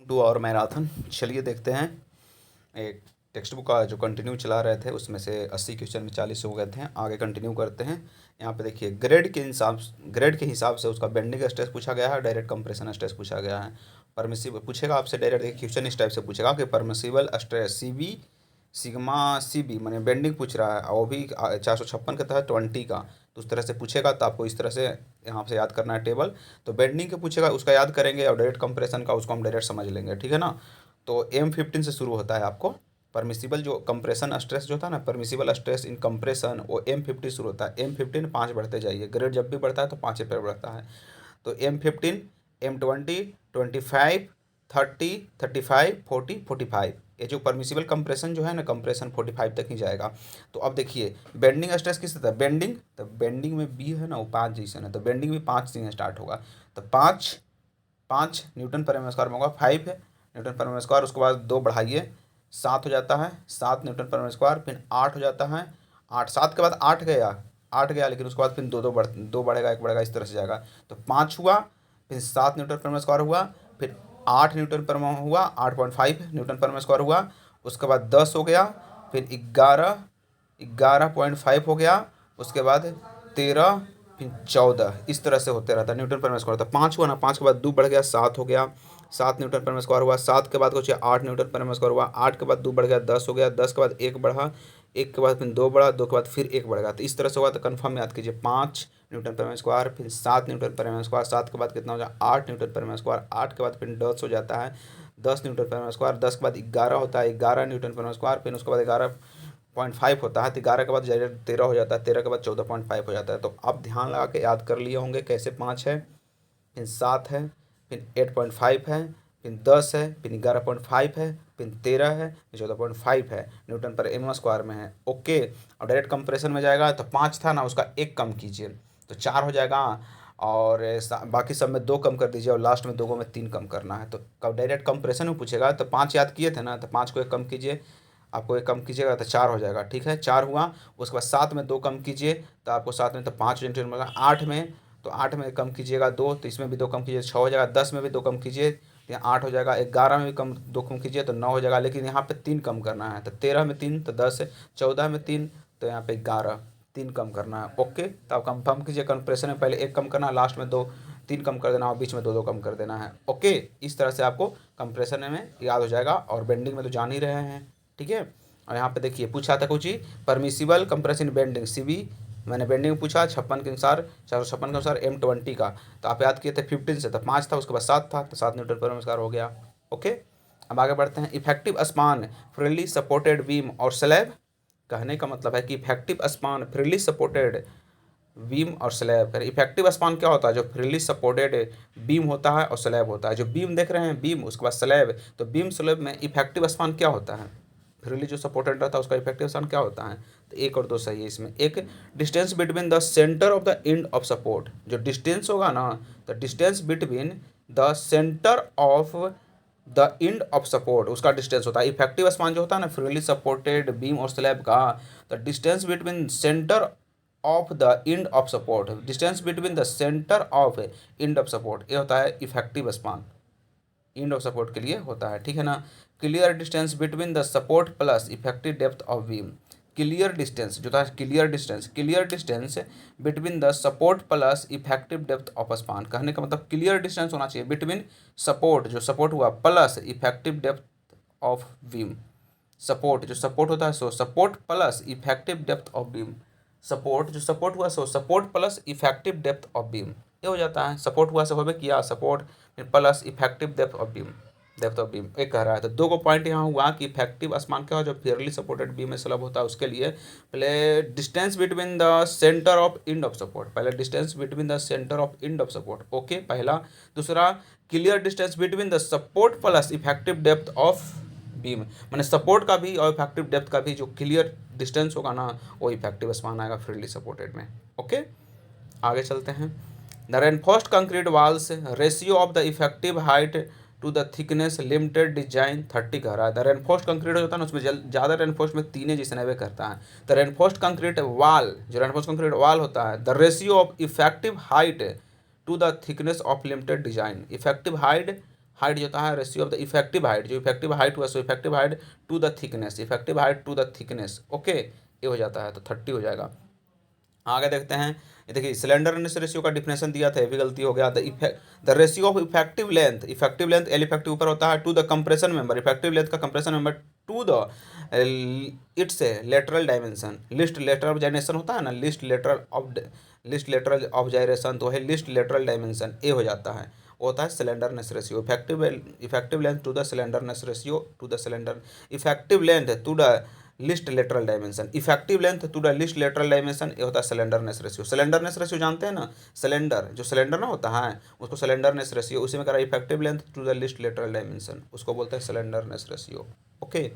To our marathon. चलिए देखते हैं। एक टेक्स्ट बुक का जो कंटिन्यू चला रहे थे उसमें से 80 क्वेश्चन में 40 हो गए थे। आगे कंटिन्यू करते हैं। यहाँ पे देखिए ग्रेड के हिसाब से उसका बेंडिंग स्ट्रेस पूछा गया है, डायरेक्ट कंप्रेशन स्ट्रेस पूछा गया है। परमिसिबल पूछेगा आपसे डायरेक्ट, देखिए क्वेश्चन इस टाइप से पूछेगा कि permissible stress C B sigma C B मैंने बेंडिंग पूछ रहा है और वो भी 456 के तहत 20 का। तो उस तरह से पूछेगा तो आपको इस तरह से यहाँ से याद करना है टेबल। तो बेंडिंग के पूछेगा उसका याद करेंगे और डायरेक्ट कंप्रेशन का उसको हम डायरेक्ट समझ लेंगे, ठीक है ना। तो M15 से शुरू होता है आपको परमिसिबल जो कंप्रेशन स्ट्रेस जो था ना, परमिसिबल स्ट्रेस इन कंप्रेशन, वो M50 शुरू होता है। M15 5 बढ़ते जाइए, ग्रेड जब भी बढ़ता है तो 5 रुपये बढ़ता है। तो M15, M20, 25, 30, 35, 40, 45, ये जो परमिसिबल कंप्रेशन जो है ना, कंप्रेशन 45 तक ही जाएगा। तो अब देखिए बेंडिंग स्ट्रेस किस तरह बेंडिंग, तो बेंडिंग में बी है ना वो 5 जैसे ना, तो बेंडिंग भी 5 से स्टार्ट होगा। तो 5 न्यूटन पर एम स्क्वायर में होगा, 5 है न्यूटन पर एम स्क्वायर। उसके बाद 2 बढ़ाइए, 7 हो जाता है, 7 न्यूटन पर एम स्क्वायर। फिर 8 हो जाता है, 8, 7 के बाद 8 गया, लेकिन उसके बाद फिर दो बढ़ेगा, 1 बढ़ेगा, इस तरह से जाएगा। तो 5 हुआ, फिर 7 न्यूटन पर एम स्क्वायर हुआ, फिर 8 न्यूटन पर हुआ, 8.5 न्यूटन पर एम स्क्वायर हुआ। उसके बाद 10 हो गया, फिर 11.5 हो गया। उसके बाद 13, फिर 14, इस तरह से होते रहता है न्यूटन पर एम स्क्वायर। तो 5 हुआ ना, 5 के बाद 2 बढ़ गया, 7 हो गया, 7 न्यूटन पर एम स्क्वायर हुआ। 7 के बाद कुछ 8 न्यूटन पर एम स्क्वायर हुआ, 8 के बाद 2 बढ़ गया, 10 हो गया। 10 के बाद 1 बढ़ा, 1 के बाद फिर 2 बढ़ा, 2 के बाद फिर 1 बढ़ेगा। तो इस तरह से होगा। तो कन्फर्म याद कीजिए, 5 न्यूटन पर एम स्क्वायर, फिर 7 न्यूटन पर एम स्क्वायर, 7 के बाद कितना हो जाए 8 न्यूटन पर एम स्क्वायर, 8 के बाद फिर 10 हो जाता है, 10 न्यूटन पर एम स्क्वायर। 10 के बाद 11 होता है, 11 न्यूटन पर एम स्क्वायर। फिर उसके बाद 11.5 होता है, तो 11 के बाद 13 हो जाता है, 13 के बाद 14.5 हो जाता है। तो आप ध्यान लगा के याद कर लिए होंगे कैसे 5 है, फिर 7 है, फिर 8.5 है, फिर 10 है, फिर 11.5 है, फिर 13 है, फिर 14.5 है, न्यूटन पर एम स्क्वायर में है। ओके। और डायरेक्ट कंप्रेशन में जाएगा तो 5 था ना, उसका 1 कम कीजिए तो 4 हो जाएगा। और बाकी सब में 2 कम कर दीजिए और लास्ट में 2 में 3 कम करना है। तो कब डायरेक्ट कंप्रेशन में पूछेगा तो 5 याद किए थे ना, तो 5 को 1 कम कीजिए, आपको 1 कम कीजिएगा तो 4 हो जाएगा, ठीक है। 4 हुआ। उसके बाद 7 में 2 कम कीजिए तो आपको 7 में तो 5 न्यूटन मिलेगा। 8 में, तो 8 में कम कीजिएगा 2, तो इसमें भी 2 कम कीजिए, 6 हो जाएगा। 10 में भी 2 कम कीजिए तो यहाँ 8 हो जाएगा। 11 में भी 2 कम कीजिए तो 9 हो जाएगा, लेकिन यहाँ पे 3 कम करना है। तो 13 में 3 तो 10 है, 14 में 3 तो यहाँ पे 11, 3 कम करना है। ओके। तो आप कंफर्म कीजिए, कंप्रेशन में पहले 1 कम करना है, लास्ट में 2 3 कम कर देना और बीच में 2 कम कर देना है। ओके। इस तरह से आपको कंप्रेशन में याद हो जाएगा और बेंडिंग में तो जान ही रहे हैं, ठीक है। और यहाँ पे देखिए पूछा था कुछ ही, परमिसिबल कंप्रेशन बेंडिंग सीबी, मैंने बेंडिंग पूछा 56 के अनुसार, 456 के अनुसार M20 का। तो आप याद किए थे 15 से, तो 5 था, उसके बाद 7 था, तो 7 न्यूटन पर एम हो गया। ओके। अब आगे बढ़ते हैं। Effective span freely supported beam और स्लैब, कहने का मतलब है कि effective span freely supported beam और स्लैब। इफेक्टिव स्पान क्या होता है, जो फ्रीली सपोर्टेड बीम होता है और स्लैब होता है। जो बीम देख रहे हैं बीम, उसके बाद स्लैब, तो बीम स्लैब में इफेक्टिव स्पान क्या होता है, फ्रीली जो सपोर्टेड रहता है उसका इफेक्टिव स्पान क्या होता है। तो 1 और 2 सही है इसमें। एक, distance between the centre of the end of support, जो डिस्टेंस होगा ना, तो distance between the centre of the end of support, उसका डिस्टेंस होता है। इफेक्टिव स्पान जो होता है ना फ्रीली सपोर्टेड बीम और स्लैब का, तो distance between centre of the end of support, distance between the centre of end of support, ये होता है effective span, and of support के लिए होता है, ठीक है ना। Clear distance between the support plus effective depth of beam, clear distance जो था, clear distance between the support plus effective depth of span, कहने का मतलब क्लियर डिस्टेंस होना चाहिए बिटवीन सपोर्ट, जो सपोर्ट हुआ, plus effective depth of beam. Support जो सपोर्ट होता है so support plus effective depth of beam, support जो सपोर्ट हुआ so support plus effective depth of beam, ये हो जाता है। सपोर्ट हुआ से हो किया सपोर्ट, फिर plus effective depth of beam, depth of beam एक कह रहा है। तो 2 को पॉइंट यहाँ हुआ कि इफेक्टिव स्पान क्या हो, जो फेयरली सपोर्टेड बीम में स्लैब होता है उसके लिए। पहले distance between the centre of end of support, पहले distance between the centre of end of support, okay पहला। दूसरा, clear distance between the support plus effective depth of beam, मैंने सपोर्ट का भी और इफेक्टिव डेप्थ का भी जो क्लियर डिस्टेंस होगा ना, वो इफेक्टिव स्पान आएगा फ्रीली सपोर्टेड में। ओके। आगे चलते हैं। The reinforced concrete walls ratio of the effective height to the thickness limited design 30 कह रहा है। द रेनफोर्स्ड कंक्रीट होता है ना, उसमें ज़्यादा रेनफोर्स्ड में 3 जिसे नवे करता है। द रेनफोर्स्ड कंक्रीट वॉल, जो रेनफोर्स्ड कंक्रीट वॉल होता है, the ratio of effective height to the thickness of limited design, effective height height जो होता है ratio of the effective height, जो इफेक्टिव हाइट हुआ सो effective height to the thickness, effective height to the thickness. Okay, ये हो जाता है तो 30 हो जाएगा। आगे देखते हैं, ये देखिए सिलेंडरनेस रेशियो का डिफिनेशन दिया था, ये भी गलती हो गया। The ratio of effective length एल इफेक्टिव ऊपर होता है to the compression member, effective length का compression member to the its lateral dimension, least lateral observation होता है ना, लिस्ट लेटरल ऑब्जर्वेशन तो है लिस्ट लेटरल डायमेंशन, ए हो जाता है, वो होता है slenderness ratio. Effective length to the slenderness ratio to the slender, effective length to the least lateral dimension, effective length to the least lateral dimension, ये होता है सिलेंडरनेस रेशियो। सिलेंडरनेस रेशियो जानते हैं ना, सिलेंडर जो सिलेंडर ना होता है उसको सिलेंडरनेस रेशियो, उसी में करा effective length to the least lateral dimension, उसको बोलते हैं सिलेंडरनेस रेशियो। ओके,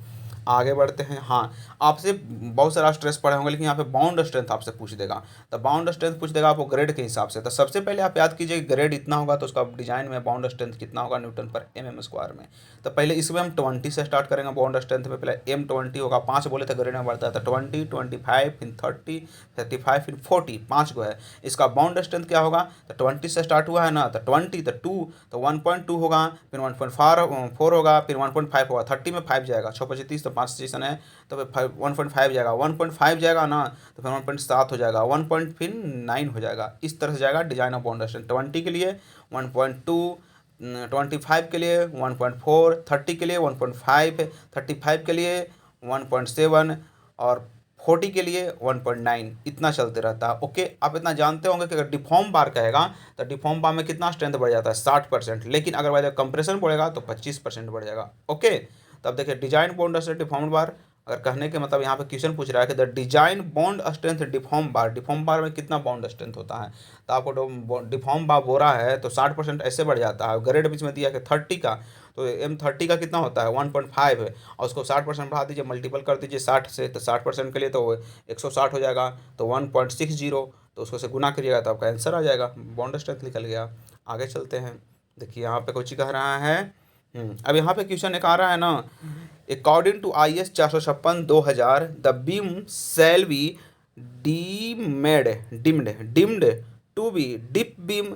आगे बढ़ते हैं। हाँ, आपसे बहुत सारा स्ट्रेस पढ़े होंगे, लेकिन यहाँ पे बाउंड स्ट्रेंथ आपसे पूछ देगा, तो बाउंड स्ट्रेंथ पूछ देगा आपको ग्रेड के हिसाब से। तो सबसे पहले आप याद कीजिए ग्रेड इतना होगा तो उसका डिजाइन में बाउंड स्ट्रेंथ कितना होगा न्यूटन पर एम स्क्वायर में। तो पहले इसमें हम 20 से स्टार्ट करेंगे बाउंड स्ट्रेंथ में, पहले M20 होगा, 5 बोले थे ग्रेड में बढ़ता है, तो 20, 25, फिर 30, 35, फिर 40, 5 को है। इसका बाउंड स्ट्रेंथ क्या होगा, तो 20 से स्टार्ट हुआ है ना, तो 20 तो 2 तो 1.2 होगा, फिर 1.4 होगा, फिर 1.5 होगा, 30 में 5 जाएगा, 6 25 30 तो 5 स्टेशन है, तो फिर 1.5 जाएगा, 1.5 जाएगा ना तो फिर 1.7 हो जाएगा, 1 पॉइंट फिर 9 हो जाएगा। इस तरह से जाएगा डिजाइन ऑफ बाउंड स्ट्रेंथ। 20 के लिए 1.2, 25 के लिए 1.4, 30 के लिए 1.5, 35 के लिए 1.7 और 40 के लिए 1.9, इतना चलते रहता है। ओके, आप इतना जानते होंगे कि अगर डिफॉर्म बार कहेगा तो डिफॉर्म बार में कितना स्ट्रेंथ बढ़ जाता है 60%, लेकिन अगर वैसे कंप्रेशन बढ़ेगा तो 25% बढ़ जाएगा। ओके, तब देखिए डिजाइन बाउंड स्ट्रेंथ डिफॉर्म बार, अगर कहने के मतलब यहाँ पे क्वेश्चन पूछ रहा है कि the design bond strength deform bar में कितना बॉन्ड स्ट्रेंथ होता है, तो आपको डिफॉर्म बार बोरा है तो 60% ऐसे बढ़ जाता है। ग्रेड बीच में दिया कि 30 का, तो M30 का कितना होता है 1.5 है, और उसको 60% बढ़ा दीजिए, मल्टीपल कर दीजिए 60 से, तो 60% के लिए तो 160 हो जाएगा, तो 1.60, तो उसको से गुना करिएगा तो आपका आंसर आ जाएगा, बॉन्ड स्ट्रेंथ निकल गया। आगे चलते हैं, देखिए यहाँ पे कुछ कह रहा है। अब यहाँ पे क्वेश्चन एक आ रहा है ना, according to IS 456/2000 the beam shall be deemed to be deep beam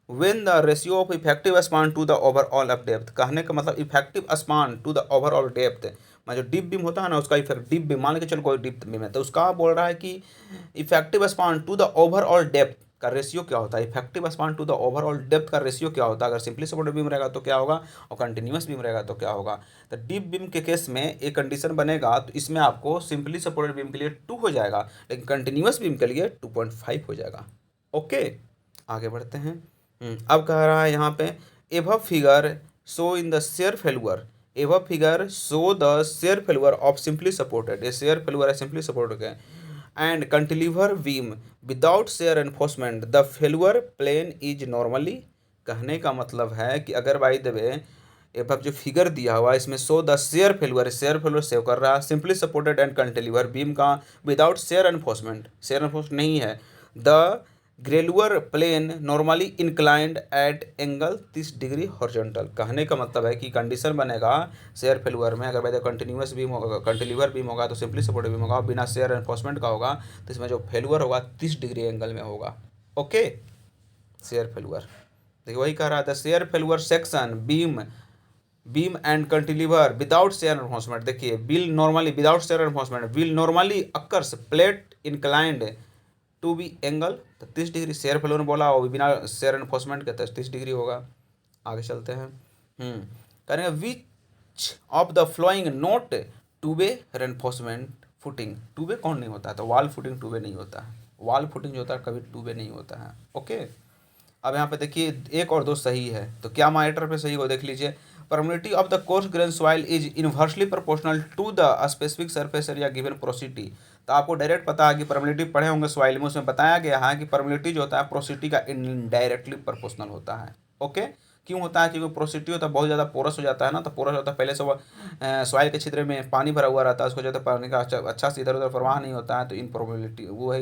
when the ratio of effective span to the overall of depth. कहने का मतलब effective span to the overall depth, जो डीप बीम होता है ना उसका effect deep beam, मान के चलो कोई डीप बीम है तो उसका बोल रहा है कि effective span to the overall depth का रेशियो क्या होता है, effective span to the overall depth का रेशियो क्या होता है। अगर सिंपली सपोर्टेड बीम रहेगा तो क्या होगा, और कंटिन्यूअस बीम रहेगा तो क्या होगा। तो डीप बीम के केस में एक कंडीशन बनेगा, तो इसमें आपको सिंपली सपोर्टेड बीम के लिए 2 हो जाएगा, लेकिन कंटिन्यूअस बीम के लिए 2.5 हो जाएगा। ओके, आगे बढ़ते हैं। अब कह रहा है यहाँ पे above figure show in the shear failure, above figure show the shear failure of simply supported, ये शेयर फेलुअर है सिंपली सपोर्टेड के, and cantilever beam without shear enforcement the failure plane is normally. कहने का मतलब है कि अगर by the way above जो फिगर दिया हुआ है इसमें show the shear failure save कर रहा है simply supported and cantilever beam का विदाउट शेयर एनफोर्समेंट नहीं है, the failure plane normally inclined at angle 30 degree horizontal. कहने का मतलब है कि कंडीशन बनेगा शेयर फेलुअर में, अगर भाई कंटिन्यूअस बीम होगा कंटिलीवर बीम होगा तो सिंपली सपोर्टेड बीम होगा, बिना शेयर एनफोर्समेंट का होगा, तो इसमें जो फेलुअर होगा 30 डिग्री एंगल में होगा। ओके, शेयर फेलुअर देखिए वही कह रहा था, shear failure section beam and cantilever without shear enforcement. देखिए will normally without shear enforcement will normally occurs plate inclined to be angle, तो 30 डिग्री शेयर फेलुअर ने बोला, और बिना शेयर एनफोर्समेंट के तो 30 डिग्री होगा। आगे चलते हैं, करेंगे विच of the flowing note two way reinforcement footing. Two way कौन नहीं होता है, तो वॉल फुटिंग टू वे नहीं होता है, वॉल फुटिंग जो होता है कभी टू वे नहीं होता है। ओके, अब यहाँ पे देखिए 1 और 2 सही है, तो क्या मैटर पे सही हो देख लीजिए। Permeability of the coarse grain soil is inversely proportional to the specific surface area given porosity. तो आपको डायरेक्ट पता है कि परमिलिटी पढ़े होंगे सॉइल में, उसमें बताया गया है कि परमिलिटी जो होता है पोरोसिटी का इनडायरेक्टली प्रोपोर्शनल होता है। ओके, क्यों होता है, क्योंकि पोरोसिटी होता है बहुत ज़्यादा पोरस हो जाता है ना, तो पोरस होता है पहले से सॉइल के छिद्र में पानी भरा हुआ रहता है, उसको जो है पानी का अच्छा से इधर उधर प्रवाह नहीं होता है, तो इन प्रोबेबिलिटी वो है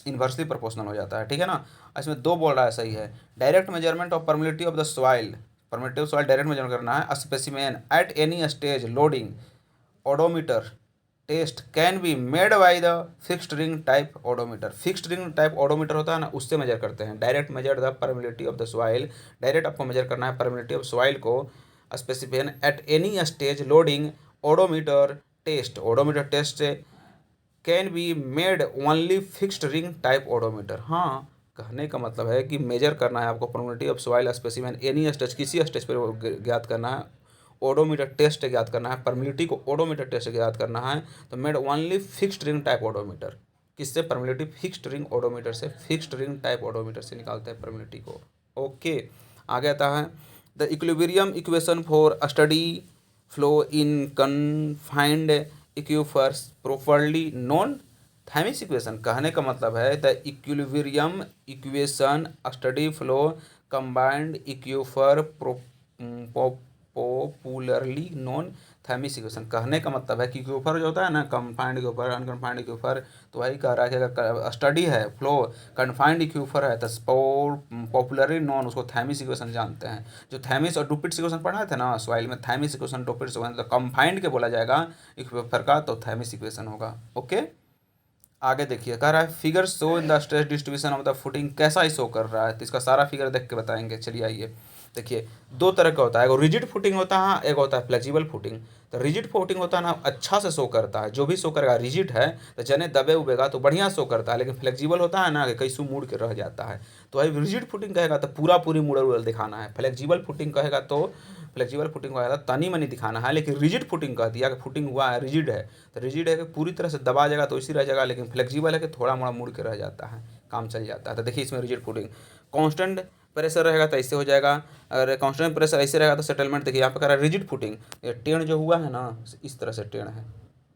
इन्वर्सली प्रोपोर्शनल हो जाता है। ठीक है ना, इसमें 2 बोल रहा है सही है। Direct measurement of permeability of the soil, permittive soil direct measure करना है, specimen at any stage loading oedometer test can be made by the fixed ring type oedometer. Fixed ring type oedometer होता है ना, उससे measure करते हैं। Direct measure the permeability of the soil, direct आपको measure करना है परमिलिटी ऑफ सॉइल को। Specification at any stage loading oedometer test, oedometer test से can be made only fixed ring type odometer. हाँ, कहने का मतलब है कि मेजर करना है आपको permeability of soil specification any stage, किसी स्टेज पर ज्ञात करना है। ओडोमीटर टेस्ट ज्ञात करना है, परमिलिटी को ओडोमीटर टेस्ट ज्ञात करना है। तो made only fixed ring type odometer, किससे? परमिलिटी फिक्स्ड रिंग ओडोमीटर से, फिक्स्ड रिंग टाइप ओडोमीटर से निकालते हैं परमिलिटी को। ओके, आगे आता है the equilibrium equation for steady flow in confined aquifers properly known Thiem's equation. कहने का मतलब है the equilibrium equation steady flow combined aquifer popularly known Thiem's equation. कहने का मतलब है कि इक्यूफर जो होता है ना, कंफाइंड इक्यूफर, अनकन्फाइंड इक्यूफर, तो वही कह रहा है कि अगर स्टडी है फ्लो कन्फाइंड इक्यूफर है तो पॉपुलरली नॉन, उसको थैमिस इक्वेशन जानते हैं। जो थैमिस और डुपिट्स इक्वेशन पढ़ा थे ना सॉइल में, थैमिस इक्वेशन डुपिट्स इक्वेशन, तो कंफाइंड के बोला जाएगा इक्यूफर का, तो थैमिस इक्वेशन होगा। ओके, आगे देखिए, कह रहा है figure show in the stress distribution of the footing. कैसा ही शो कर रहा है, तो इसका सारा फिगर देख के बताएंगे। चलिए आइए देखिए, दो तरह का होता है, एक रिजिड फुटिंग होता है, एक होता है फ्लेक्सिबल फुटिंग। तो रिजिड फुटिंग होता है ना, अच्छा से शो करता है, जो भी शो करेगा। रिजिड है तो जने दबे उबेगा तो बढ़िया शो करता है, लेकिन फ्लेक्सिबल होता है ना कि कैसू मुड़ के रह जाता है। तो भाई रिजिड फुटिंग कहेगा तो पूरा पूरी मुड़ल उड़ल दिखाना है, फ्लेक्सिबल फुटिंग कहेगा तो फ्लेक्सिबल फुटिंग कहेगा तो तनी मनी दिखाना है। लेकिन रिजिड फुटिंग कह दिया कि फुटिंग हुआ है, रिजिड है, तो रिजिड है कि पूरी तरह से दबा जाएगा तो इसी रह जाएगा। लेकिन फ्लेक्सिबल है कि थोड़ा मोड़ा मुड़ के रह जाता है, काम चल जाता है। तो देखिए इसमें रिजिड फुटिंग कांस्टेंट प्रेशर रहेगा तो ऐसे हो जाएगा। अगर कांस्टेंट प्रेशर ऐसे रहेगा तो सेटलमेंट। देखिए यहाँ पे कह रहा है रिजिड फुटिंग, ये टेढ़ जो हुआ है ना, इस तरह से टेढ़ है।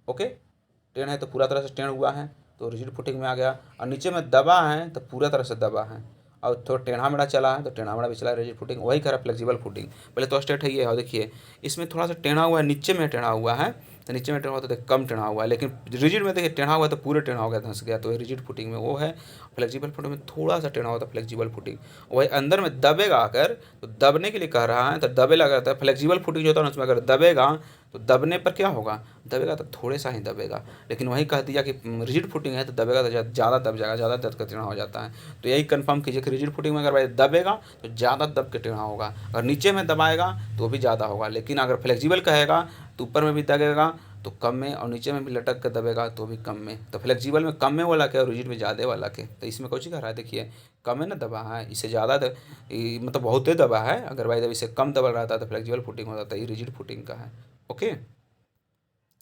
ओके, टेढ़ है तो पूरा तरह से टेढ़ हुआ है तो रिजिड फुटिंग में आ गया। और नीचे में दबा है तो पूरा तरह से दबा है, और थोड़ा टेढ़ा मेढ़ा चला है तो टेढ़ा मेढ़ा भी चला है, रिजिड फुटिंग। वही कह रहा है फ्लेक्सिबल फुटिंग। पहले तो स्ट्रेट है ये, और देखिए इसमें थोड़ा सा टेढ़ा हुआ है, नीचे में टेढ़ा हुआ है, तो नीचे में टेढ़ा हुआ तो कम टेढ़ा हुआ है। लेकिन रिजिड में देखिए टेढ़ा हुआ तो पूरे टेढ़ा हो गया, धंस गया, तो ये रिजिड फुटिंग में वो है। फ्लेक्सिबल फुटिंग में थोड़ा सा टेढ़ा होता है फ्लेक्सिबल फुटिंग। वही अंदर में दबेगा अगर, तो दबने के लिए कह रहा है तो दबे लगा रहता है। फ्लेक्सिबल फुटिंग जो होता है ना, उसमें अगर दबेगा तो दबने पर क्या होगा, दबेगा तो थोड़े सा ही दबेगा। लेकिन वही कह दिया कि रिजिड फुटिंग है तो दबेगा तो ज़्यादा दब जाएगा, ज़्यादा दब के टेढ़ा हो जाता है। तो यही कंफर्म कीजिए कि रिजिड फुटिंग में अगर भाई दबेगा तो ज़्यादा दब के टेढ़ा होगा, अगर नीचे में दबाएगा तो भी ज़्यादा होगा। लेकिन अगर फ्लेक्सिबल कहेगा तो ऊपर में भी दबेगा तो कम में, और नीचे में भी लटक कर दबेगा तो भी कम में। तो फ्लेक्सिबल में कम में वाला के और रिजिड में ज़्यादा वाला के। तो इसमें कुछ कह रहा है, देखिए कम में ना दबा है, इससे ज़्यादा मतलब बहुत ही दबा है। अगर भाई जब इससे कम दबा रहता तो फ्लेक्सिबल फुटिंग होता था, ये रिजिड फुटिंग का है। ओके,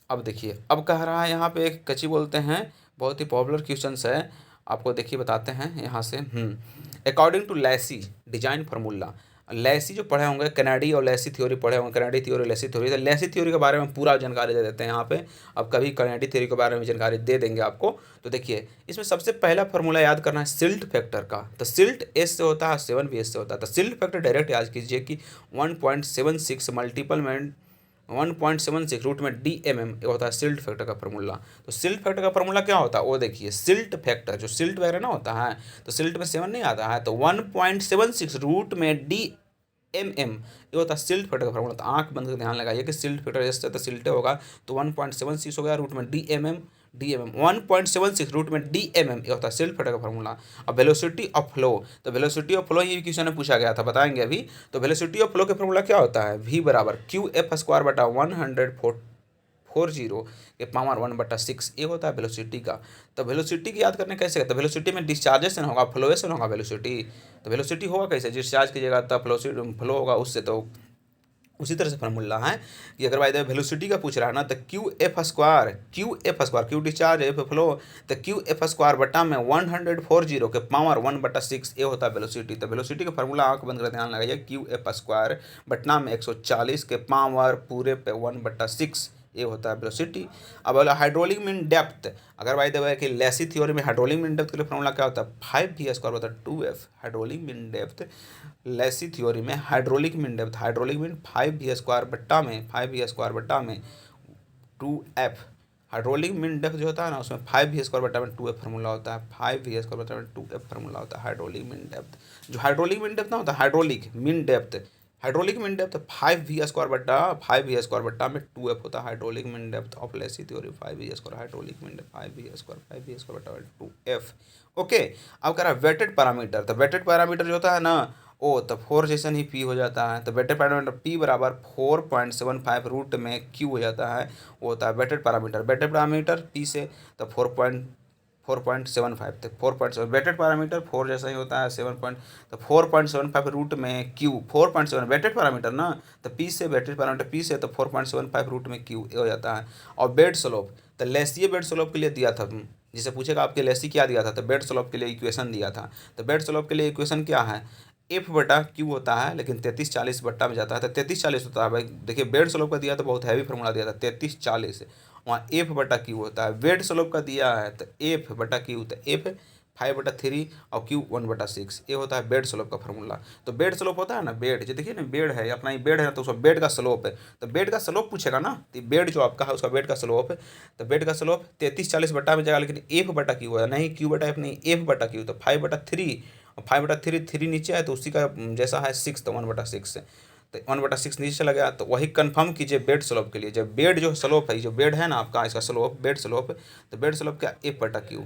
अब देखिए, अब कह रहा है यहाँ पे एक कची बोलते हैं, बहुत ही पॉपुलर क्वेश्चंस है, आपको देखिए बताते हैं यहाँ से। अकॉर्डिंग टू लैसी डिजाइन फार्मूला। लैसी जो पढ़े होंगे, कैनेडी और लैसी थ्योरी पढ़े होंगे, कैनेडी थ्योरी लैसी थ्योरी, तो लैसी थ्योरी के बारे में पूरा जानकारी दे देते हैं यहाँ पे। अब कभी कैनेडी थ्योरी के बारे में जानकारी दे देंगे आपको। तो देखिए इसमें सबसे पहला फार्मूला याद करना है सिल्ट फैक्टर का। तो सिल्ट एस से होता है, 7 भी एस से होता है। तो सिल्ट फैक्टर डायरेक्ट याद कीजिए कि 1.76 मल्टीपल में 1.76 रूट में DMM ये होता है सिल्ट फैक्टर का फार्मूला। तो सिल्ट फैक्टर का फार्मूला क्या होता है वो देखिए, सिल्ट फैक्टर जो सिल्ट वगैरह ना होता है, तो सिल्ट में 7 नहीं आता है, तो 1.76 रूट में DMM ये होता है सिल्ट फैक्टर का फार्मूला। तो आंख बंद कर ध्यान लगाइए कि सिल्ट फैक्टर जैसे तो सिल्टे होगा, तो 1.76 हो गया रूट में DMM 1.76 रूट में DMM ये होता है सिल्ट फैक्टर का फार्मूला। अब वेलोसिटी ऑफ फ्लो, तो वेलोसिटी ऑफ फ्लो ये क्वेश्चन में पूछा गया था, बताएंगे अभी। तो वेलोसिटी ऑफ फ्लो का फार्मूला क्या होता है, V बराबर QF² बटा 140 के पावर 1/6 ये होता है वेलोसिटी का। तो वेलोसिटी की याद करने कैसे करते हैं, वेलोसिटी में डिस्चार्जेशन होगा, फ्लोएशन होगा वेलोसिटी। तो वेलोसिटी होगा कैसे, डिस्चार्ज कीजिएगा तब फ्लो होगा उससे। तो उसी तरह से फार्मूला है कि अगर भाई वेलोसिटी का पूछ रहा है ना, तो क्यू डिस्चार्ज एफ फ्लो, तो QF² बटा में 140 के पावर 1/6 ये होता है वेलोसिटी। तो वेलोसिटी का फार्मूला आंख बंद कर ध्यान लगाइए, QF² बटा में 140 के पावर पूरे पे 1/6 ये होता है वेलोसिटी। अब बोला हाइड्रोलिक मीन डेप्थ, अगर भाई देवे कि लैसी थ्योरी में हाइड्रोलिक मीन डेप्थ के लिए फार्मूला क्या होता है, 5V² बता 2F। हाइड्रोलिक मीन डेप्थ लैसी थ्योरी में hydraulic mean depth, hydraulic mean 5V² बट्टा में 2F। हाइड्रोलिक मीन डेप्थ जो होता है ना, उसमें 5V² बट्टा में 2F फार्मूला होता है, 5V² बट्टा में 2F फार्मूला होता है हाइड्रोलिक मीन डेप्थ। जो हाइड्रोलिक मीन डेप्थ ना होता है, hydraulic mean depth hydraulic mean depth 5v² में 2f होता है। Hydraulic mean depth of Lesi theory 5v², hydraulic mean depth 5v² 2f। Okay, अब कह रहा है वेटेड पैरामीटर। तो वेटेड पैरामीटर जो होता है ना, ओ तो 4 जैसन ही p हो जाता है। तो वेटेड पैरामीटर p बराबर 4.75 रूट में q हो जाता है, वो होता है wetted parameter. Wetted parameter p से तो 4.75 तक 4.7 वेटेड पैरामीटर 4 जैसा ही होता है 7 पॉइंट, तो 4.75 रूट में क्यू 4.7 वेटेड पैरामीटर ना, तो पी से वेटेड पैरामीटर पी से तो 4.75 रूट में क्यू हो जाता है। और बेड स्लोप, तो लेसीय बेड स्लोप के लिए दिया था, जिसे पूछेगा आपके लेसी क्या दिया था, तो बेड स्लोप के लिए इक्वेशन दिया था। तो बेड स्लोप के लिए इक्वेशन क्या है, एफ बटा क्यू होता है, लेकिन 33-40 बट्टा में जाता है तो 33-40 होता है। भाई देखिए बेड स्लोप का दिया तो बहुत हैवी फार्मूला दिया था 33-40, वहाँ एफ बटा क्यू होता है। वेट स्लोप का दिया है तो एफ बटा क्यू, तो एफ 5/3 और क्यू 1/6, ये होता है बेड स्लोप का फार्मूला। तो बेड स्लोप होता है ना, बेड जो देखिए ना, बेड है अपना, ये बेड है ना, तो उसका बेड का स्लोप है। तो बेड का स्लोप पूछेगा ना, तो बेड जो आपका है उसका बेड का स्लोप है। तो बेड का स्लोप 33-40 बट्टा में जाएगा, लेकिन एफ बटा क्यू है नहीं, क्यू बटा एफ नहीं, एफ बटा क्यू। तो 5/3 और 5/3 नीचे है तो उसी का जैसा है 6, तो 1/6 तो 1/6 नीचे चला गया। तो वही कंफर्म कीजिए बेड स्लोप के लिए। जब बेड जो स्लोप है, जो बेड है ना आपका, इसका स्लोप बेड स्लोप, तो बेड स्लोप क्या एफ बटा क्यू,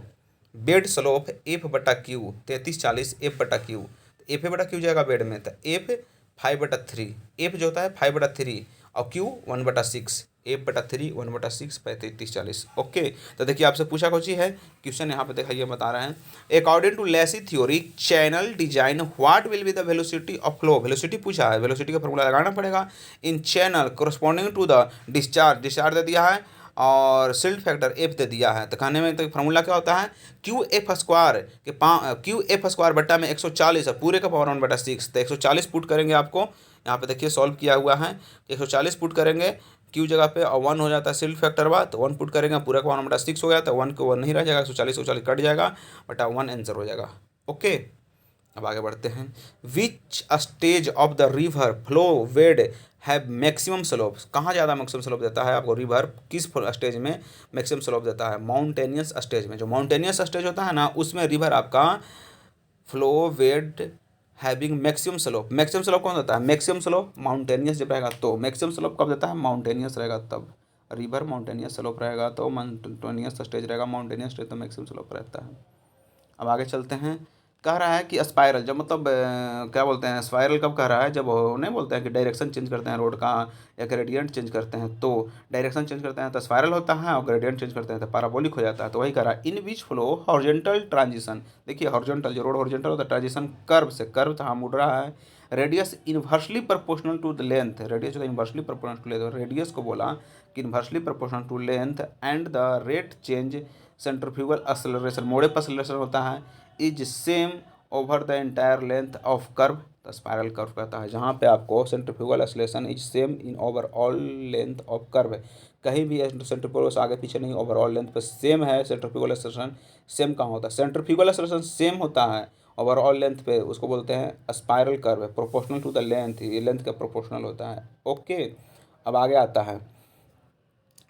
बेड स्लोप एफ बटा क्यू 33-40 एफ बटा क्यू, एफ बटा क्यू जाएगा बेड में, तो एफ 5/3, एफ जो होता है 5/3 और क्यू 1/6, एफ बटा 3 1/6 35-40। ओके, तो देखिए आपसे पूछा कुछ ही है क्वेश्चन यहाँ पे दिखाइए, बता रहे हैं according to Lacey theory channel design what will be the velocity of flow. Velocity पूछा है, वेलोसिटी का फॉर्मूला लगाना पड़ेगा। In channel corresponding to the discharge, discharge दे दिया है और सिल्ट फैक्टर एफ दे दिया है। तो कहने में तो फार्मूला क्या होता है, क्यू एफ स्क्वायर के क्यू एफ स्क्वायर बट्टा में 140 है, पूरे का पावर 1/6। तो 140 पुट करेंगे, आपको यहाँ पे देखिए सॉल्व किया हुआ है, 140 पुट करेंगे क्यू जगह पे और 1 हो जाता है सिल्ट फैक्टर बात, तो 1 पुट करेंगे, पूरा का 1/6 हो गया, तो 1 को 1 नहीं रह जाएगा, 140 कट जाएगा, बटा 1 आंसर हो जाएगा। ओके, अब आगे बढ़ते हैं। Which stage of the river flow would have maximum slope, कहाँ ज़्यादा मैक्सिमम स्लोप देता है आपको रिवर, किस स्टेज में मैक्सिमम स्लोप देता है, माउंटेनियस स्टेज में। जो माउंटेनियस स्टेज होता है ना, उसमें रिवर आपका flow bed having maximum slope. Maximum slope कौन देता है, मैक्सिमम स्लोप माउंटेनियस जब रहेगा तो मैक्सिमम स्लोप कब देता है, माउंटेनियस रहेगा तब। रिवर माउंटेनियस स्लोप रहेगा तो माउंटेनियस स्टेज रहेगा, माउंटेनियस स्टेज तो मैक्सिमम स्लोप रहता है। अब आगे चलते हैं। कह रहा है कि स्पाइरल जब मतलब क्या बोलते हैं, स्पाइरल कब कह रहा है, जब वो नहीं बोलते हैं कि डायरेक्शन चेंज करते हैं रोड का या ग्रेडियंट चेंज करते हैं, तो डायरेक्शन चेंज करते हैं तो स्पाइरल होता है, और ग्रेडियंट चेंज करते हैं तो पैराबोलिक हो जाता है। तो वही कह रहा है इन विच फ्लो हॉरिजॉन्टल ट्रांजिशन। देखिए हॉरिजॉन्टल जो रोड हॉरिजॉन्टल होता है, ट्रांजिशन कर्व से, कर्व तो हाँ मुड़ रहा है, radius inversely proportional to the length, radius inversely proportional to length, radius को बोला कि inversely proportional to length and the rate change centrifugal acceleration, मोड़े पर एक्सेलरेशन होता है, is same over the entire length of curve. तो spiral curve कहता है जहाँ पे आपको centrifugal acceleration is same in overall length of curve, कहीं भी सेंट्रीफ्यूगल से आगे पीछे नहीं, ओवरऑल लेंथ पे सेम है। सेंट्रीफ्यूगल एक्सेलरेशन सेम कहाँ होता है, सेंट्रीफ्यूगल एक्सेलरेशन सेम होता है ओवरऑल लेंथ पे, उसको बोलते हैं स्पायरल कर्व है, प्रोपोर्शनल टू द लेंथ, ये लेंथ का प्रोपोर्शनल होता है। ओके, अब आगे आता है,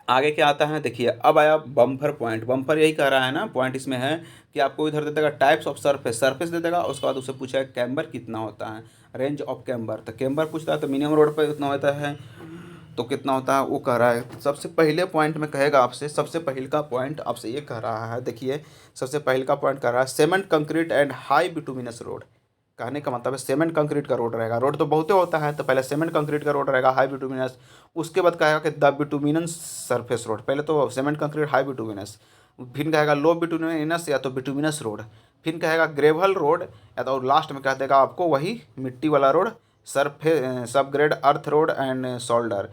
आगे क्या आता है देखिए, अब आया बम्पर पॉइंट। बम्पर यही कह रहा है ना, पॉइंट इसमें है कि आपको इधर दे देगा टाइप्स ऑफ सरफेस, सरफेस दे देगा, उसके बाद उससे पूछा है कैम्बर कितना होता है, रेंज ऑफ कैम्बर। तो कैम्बर पूछता है तो मिनिमम रोड पर कितना होता है, तो कितना होता है वो कह रहा है। सबसे पहले पॉइंट में कहेगा आपसे, सबसे पहले का पॉइंट आपसे ये कह रहा है, देखिए सबसे पहले का पॉइंट कह रहा है cement concrete and high bituminous road. कहने का मतलब है सीमेंट कंक्रीट का रोड रहेगा, रोड तो बहुते होता है, तो पहले सीमेंट कंक्रीट का रोड रहेगा हाई बिटुमिनस, उसके बाद कहेगा कि द बिटुमिनस सरफेस रोड, पहले तो सीमेंट कंक्रीट हाई बिटुमिनस, फिर कहेगा लो बिटुमिनस या तो बिटुमिनस रोड, फिर कहेगा ग्रेवल रोड, या तो लास्ट में कह देगा आपको वही मिट्टी वाला रोड, सरफे सब grade earth road and shoulder,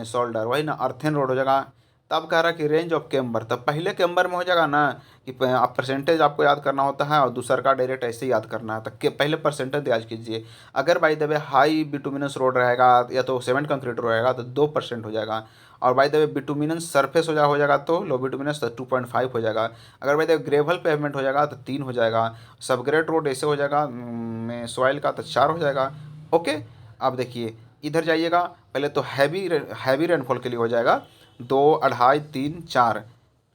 shoulder वही ना अर्थेन रोड हो जाएगा। तब कह रहा है कि रेंज ऑफ कैम्बर, तब पहले कैम्बर में हो जाएगा ना कि आप परसेंटेज आपको याद करना होता है और दूसरा का डायरेक्ट ऐसे ही याद करना है, तो पहले परसेंटेज याद कीजिए। अगर by the way high bituminous road रहेगा या तो सीमेंट कंक्रीट रोड रहेगा तो 2% हो जाएगा, और by the way bituminous surface हो जाएगा तो लो बिटुमिनस तो 2.5 हो जाएगा, अगर by the way gravel pavement हो जाएगा तो 3 हो जाएगा, सब ग्रेड रोड ऐसे हो जाएगा में सॉइल का तो 4 हो जाएगा। ओके, अब देखिए इधर जाइएगा, पहले तो हैवी रेनफॉल के लिए हो जाएगा 2, 2.5, 3, 4,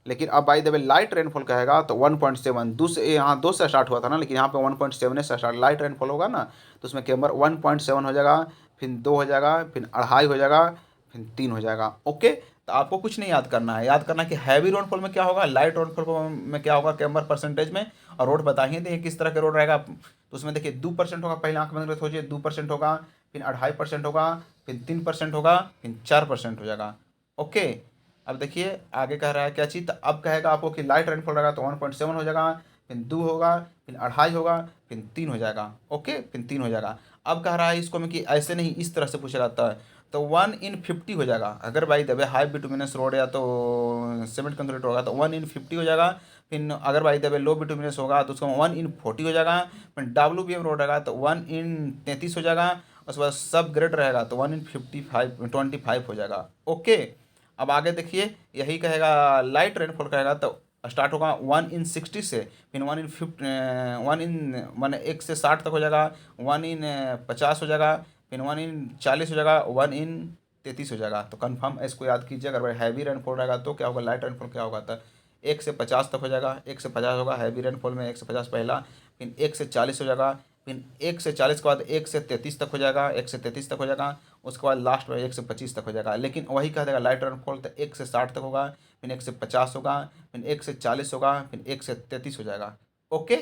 लेकिन अब by the way light rainfall कहेगा तो 1.7, यहाँ 2 से स्टार्ट हुआ था ना, लेकिन यहाँ पे 1.7 से स्टार्ट लाइट रेनफॉल होगा ना, तो उसमें कैम्बर 1.7 हो जाएगा। फिर 2 हो जाएगा, फिर 2.5 हो जाएगा, फिर 3 हो जाएगा। ओके, तो आपको कुछ नहीं याद करना है, याद करना है कि हैवी रेनफॉल में क्या होगा, लाइट रेनफॉल में क्या होगा कैम्बर परसेंटेज में, और रोड बता ही दें किस तरह का रोड रहेगा। तो उसमें देखिए 2% होगा, पहले आंख बंद करके सोचिए 2% होगा, फिर 2.5% होगा, फिर 3% होगा, फिर 4% हो जाएगा। ओके, अब देखिए आगे कह रहा है क्या चीज़, तो अब कहेगा आपको कि लाइट रेनफॉल रहेगा तो 1.7 हो जाएगा, फिर 2 होगा, फिर 2.5 होगा, फिर 3 हो जाएगा। ओके, फिर 3 हो जाएगा। अब कह रहा है इसको में कि ऐसे नहीं, इस तरह से पूछा जाता है, तो 1/50 हो जाएगा। अगर by the way high bituminous road या तो सीमेंट कंक्रीट होगा तो 1/50 हो जाएगा। फिर अगर by the way low bituminous होगा तो उसका 1/40 हो जाएगा। फिर WBM रोड रहेगा तो 1/33 हो जाएगा। उसके बाद सब ग्रेड रहेगा तो 1/25 हो जाएगा। ओके, अब आगे देखिए यही कहेगा लाइट रेनफॉल कहेगा तो स्टार्ट होगा 1/60 से, फिर 1/50, 1 से 60 तक हो जाएगा, 1/50 हो जाएगा, फिर 1/40 हो जाएगा, 1/33 हो जाएगा। तो कन्फर्म इसको याद कीजिए, अगर हैवी रेनफॉल रहेगा तो क्या होगा, लाइट रेनफॉल क्या होगा, तो 1 से 50 तक हो जाएगा। 1 से 50 होगा हैवी रेनफॉल में, 1 से 50 पहला, फिर 1 से 40 हो जाएगा, फिर 1 से 40 के बाद 1 से 33 तक हो जाएगा, 1 से 33 तक हो जाएगा। उसके बाद लास्ट में 1 से 25 तक हो जाएगा। लेकिन वही कह देगा लाइट रेनफॉल तो 1 से 60 तक होगा, फिर 1 से 50 होगा, फिर 1 से 40 होगा, फिर 1 से 33 हो जाएगा। ओके,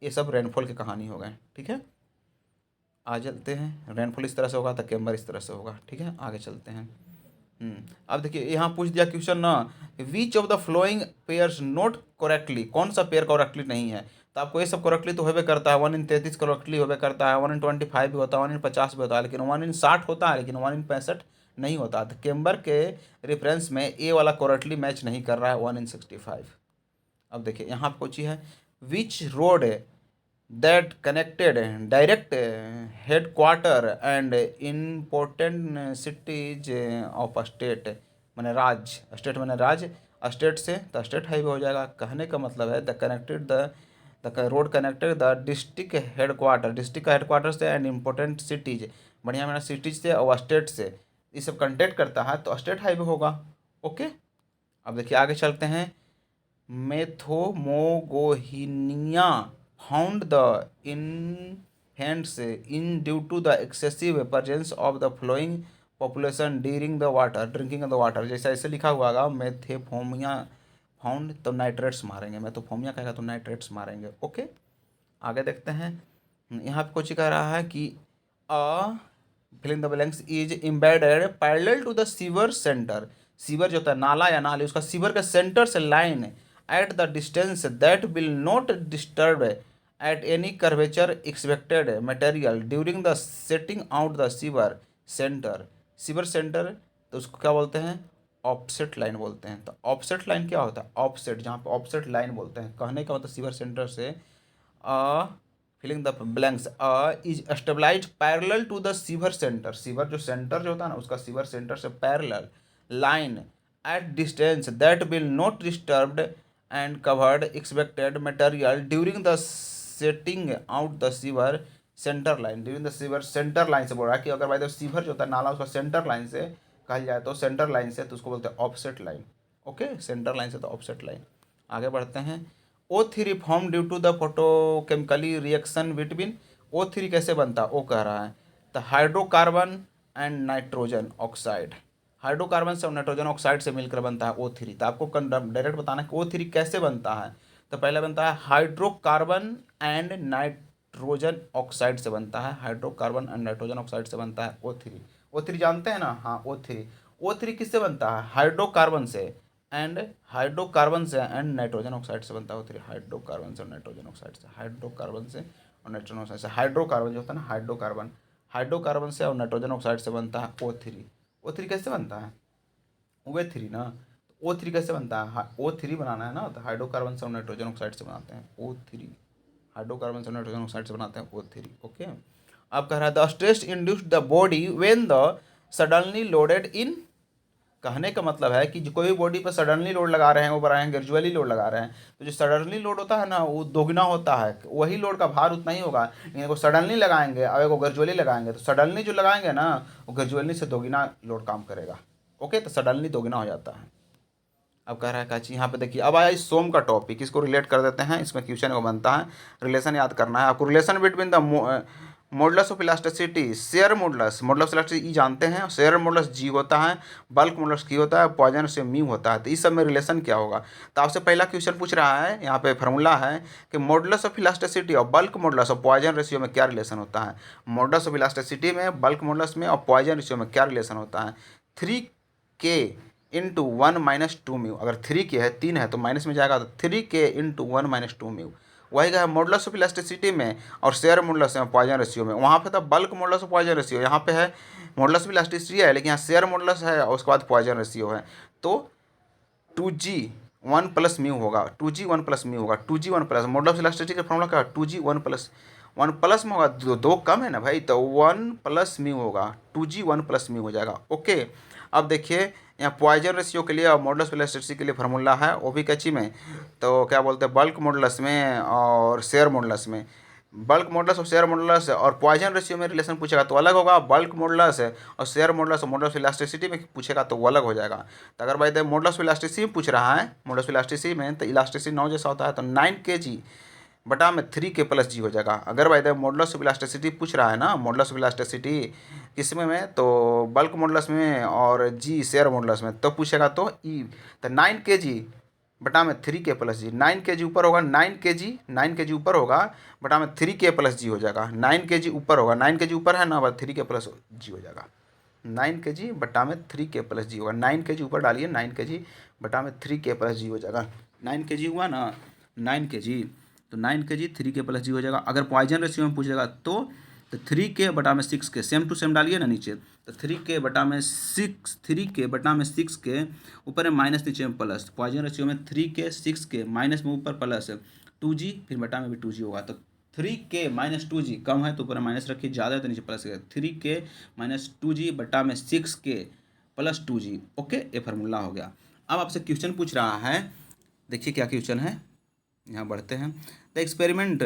ये सब रेनफॉल की कहानी हो गए। ठीक है, आ चलते हैं, रेनफॉल इस तरह से होगा तो कैम्बर इस तरह से होगा। ठीक है, आगे चलते हैं। अब देखिए यहाँ पूछ दिया क्वेश्चन ना, विच of the flowing pairs note correctly, कौन सा पेयर करेक्टली नहीं है। तो आपको ये सब करेक्टली तो होबे करता है, 1/33 करेक्टली होबे करता है, 1/25 भी होता है, 1/50 भी होता है, लेकिन 1/60 होता है, लेकिन 1/65 नहीं होता। तो कैम्बर के रेफरेंस में ए वाला करेक्टली मैच नहीं कर रहा है, 1/65। अब देखिए यहाँ पे पूछी है, विच road that connected direct headquarter and important cities of a state, मैंने राज्य, स्टेट मैंने राज्य, स्टेट से तो स्टेट हाईवे हो जाएगा। कहने का मतलब है the road connected the district headquarter, district का हेडक्वार्टर से एंड इम्पोर्टेंट सिटीज, बढ़िया मैंने सिटीज से और स्टेट से ये सब कंटेक्ट करता है तो स्टेट हाईवे होगा। ओके, अब देखिए आगे चलते हैं। मेथोमोगोहिनिया found the infants in due to the excessive presence of the flowing population during the water drinking of the water, जैसा ऐसे लिखा हुआ होगा मेथेफोमिया फाउंड तो नाइट्रेट्स मारेंगे, मेथोफोमिया कहेगा तो नाइट्रेट्स मारेंगे। ओके, आगे देखते हैं। यहाँ पे कुछ कह रहा है कि a filling the blanks is embedded parallel to the sewer centre, sewer जो होता है नाला या नाली, उसका सीवर के सेंटर से line at the distance that will not disturb at any curvature expected material during the setting out the sewer centre. Sewer centre तो उसको क्या बोलते हैं, ऑफसेट लाइन बोलते हैं। तो ऑफसेट लाइन क्या होता है, ऑफसेट, जहाँ पे ऑफसेट लाइन बोलते हैं, कहने का मतलब सीवर सेंटर से filling the blanks is stabilize parallel to the sewer centre, sewer जो सेंटर जो होता है ना उसका सीवर सेंटर से parallel line at distance that will not disturbed and covered expected material during the setting out the sewer centre line, during the sewer centre line से बोल रहा है कि अगर भाई सीवर जो होता है नाला उसका सेंटर लाइन से कहा जाए तो सेंटर लाइन से तो उसको बोलते हैं offset line. Okay, centre line से तो ऑफसेट लाइन। आगे बढ़ते हैं। O3 form due to the photochemically reaction between, O3 कैसे बनता है, ओ कह रहा है तो hydrocarbon and nitrogen oxide, hydrocarbon से और नाइट्रोजन ऑक्साइड से मिलकर बनता है O3। तो आपको डायरेक्ट बताना है कि O3 कैसे बनता है। तो पहले बनता है हाइड्रोकार्बन एंड नाइट्रोजन ऑक्साइड से बनता है, हाइड्रोकार्बन एंड नाइट्रोजन ऑक्साइड से बनता है O3। O3 जानते हैं ना, हाँ O3 किससे बनता है, हाइड्रोकार्बन से एंड हाइड्रोकार्बन से एंड नाइट्रोजन ऑक्साइड से बनता है O3, हाइड्रोकार्बन से और नाइट्रोजन ऑक्साइड से, हाइड्रोकार्बन से और नाइट्रोजन ऑक्साइड से, हाइड्रोकार्बन जो होता है ना हाइड्रोकार्बन, हाइड्रोकार्बन से और नाइट्रोजन ऑक्साइड से बनता है O3। O3 कैसे बनता है, O3 ना, O3 कैसे बनता है, O3 बनाना है ना तो हाइड्रोकार्बन से और नाइट्रोजन ऑक्साइड से बनाते हैं O3, हाइड्रोकार्बन से नाइट्रोजन ऑक्साइड से बनाते हैं O3। ओके, अब कह रहा है the stress induced the body when the suddenly loaded इन, कहने का मतलब है कि जो कोई बॉडी पर सडनली लोड लगा रहे हैं वो बना है ग्रेजुअली लोड लगा रहे हैं, तो जो सडनली लोड होता है ना वो दोगुना होता है, वही लोड का भार उतना ही होगा, लेकिन एगो सडनली लगाएंगे और एगो ग्रेजुअली लगाएंगे तो सडनली जो लगाएंगे ना वो ग्रेजुअली से दोगुना लोड काम करेगा। ओके, तो सडनली दोगुना हो जाता है। अब कह रहा है काची, यहाँ पे देखिए अब आया इस सोम का टॉपिक, इसको रिलेट कर देते हैं, इसमें क्वेश्चन को बनता है, रिलेशन याद करना है आपको, relation between the modulus of elasticity, shear modulus, modulus elasticity E जानते हैं, शेयर मॉडुलस जी होता है, बल्क मॉडुलस की होता है, पॉइजन से म्यू होता है। तो इस सब में रिलेशन क्या होगा? तो आपसे पहला क्वेश्चन पूछ रहा है, यहाँ पे फार्मूला है कि मॉडुलस ऑफ इलास्टिसिटी और बल्क मॉडुलस और पॉइजन रेशियो में क्या रिलेशन होता है। मॉडुलस ऑफ इलास्टिसिटी में, बल्क मॉडुलस में और पॉइजन रेशियो में क्या रिलेशन होता है? 3k into 1 minus 2 mu. अगर 3k है, 3 है तो माइनस में जाएगा, तो 3k इंटू 1 माइनस 2 म्यू। वही है मॉडुलस ऑफ इलास्टिसिटी में और शेयर मॉडुलस में, पॉइजन रेशियो में। वहाँ पे था bulk modulus of Poisson ratio, यहाँ पे है मॉडुलस ऑफ इलास्टिसिटी है, लेकिन यहाँ शेयर मॉडुलस है और उसके बाद पॉइजन रेशियो है। तो 2g 1 प्लस म्यू होगा, 2g 1 प्लस म्यू होगा, 2g 1 plus, modulus of elasticity का फॉर्मूला क्या है? 2g 1 प्लस में होगा, दो कम है ना भाई, तो 1 प्लस म्यू होगा, 2g 1 प्लस म्यू हो जाएगा। ओके, अब देखिए यहाँ पॉइजन रेशियो के लिए और मॉडुलस ऑफ इलास्टिसिटी के लिए फार्मूला है, वो भी कच्ची में, तो क्या बोलते हैं, बल्क मॉडुलस में और शेयर मॉडुलस में। बल्क मॉडुलस और शेयर मॉडुलस और पॉइजन रेशियो में रिलेशन पूछेगा तो अलग होगा, बल्क मॉडुलस और शेयर मॉडुलस और मॉडुलस ऑफ इलास्टिसिटी में पूछेगा तो वो अलग हो जाएगा। तो अगर भाई देखो मॉडुलस ऑफ इलास्टिसिटी पूछ रहा है, मॉडुलस ऑफ इलास्टिसिटी में, तो इलास्टिसिटी 9 जैसा होता है, तो 9 kg बटा में 3k प्लस जी हो जाएगा। अगर भाई देखो मॉडुलस ऑफ इलास्टिसिटी पूछ रहा है ना, मॉडुलस ऑफ इलास्टिसिटी किसमें में, तो बल्क मॉडुलस में और जी शेयर मॉडुलस में, तो पूछेगा तो ई, तो 9 kg बटा में 3k प्लस जी, 9 kg ऊपर होगा, 9 kg ऊपर होगा, बटा में 3k प्लस जी हो जाएगा। 9 kg ऊपर होगा, 9 kg ऊपर है ना, बस 3k प्लस जी हो जाएगा। 9 kg बटा में 3k प्लस जी होगा, 9 kg ऊपर डालिए, 9 kg बटा में 3k प्लस जी हो जाएगा। 9 kg हुआ ना, 9 kg, तो 9 kg 3k प्लस जी हो जाएगा। अगर पॉइजन रेशियो में पूछेगा तो 3k बटा में 6k, सेम टू सेम डालिए ना नीचे, तो 3k बटा में 6k ऊपर में माइनस, नीचे में प्लस, पॉइजन रेशियो में 3k 6k माइनस में ऊपर प्लस 2g, फिर बटा में भी 2g होगा। तो 3k माइनस 2g, कम है तो ऊपर माइनस रखिए, ज़्यादा है तो नीचे प्लस है, 3k माइनस 2g बटा में 6k प्लस 2g। ओके, ये फार्मूला हो गया। अब आपसे क्वेश्चन पूछ रहा है, देखिए क्या क्वेश्चन है, यहाँ बढ़ते हैं। द एक्सपेरिमेंट,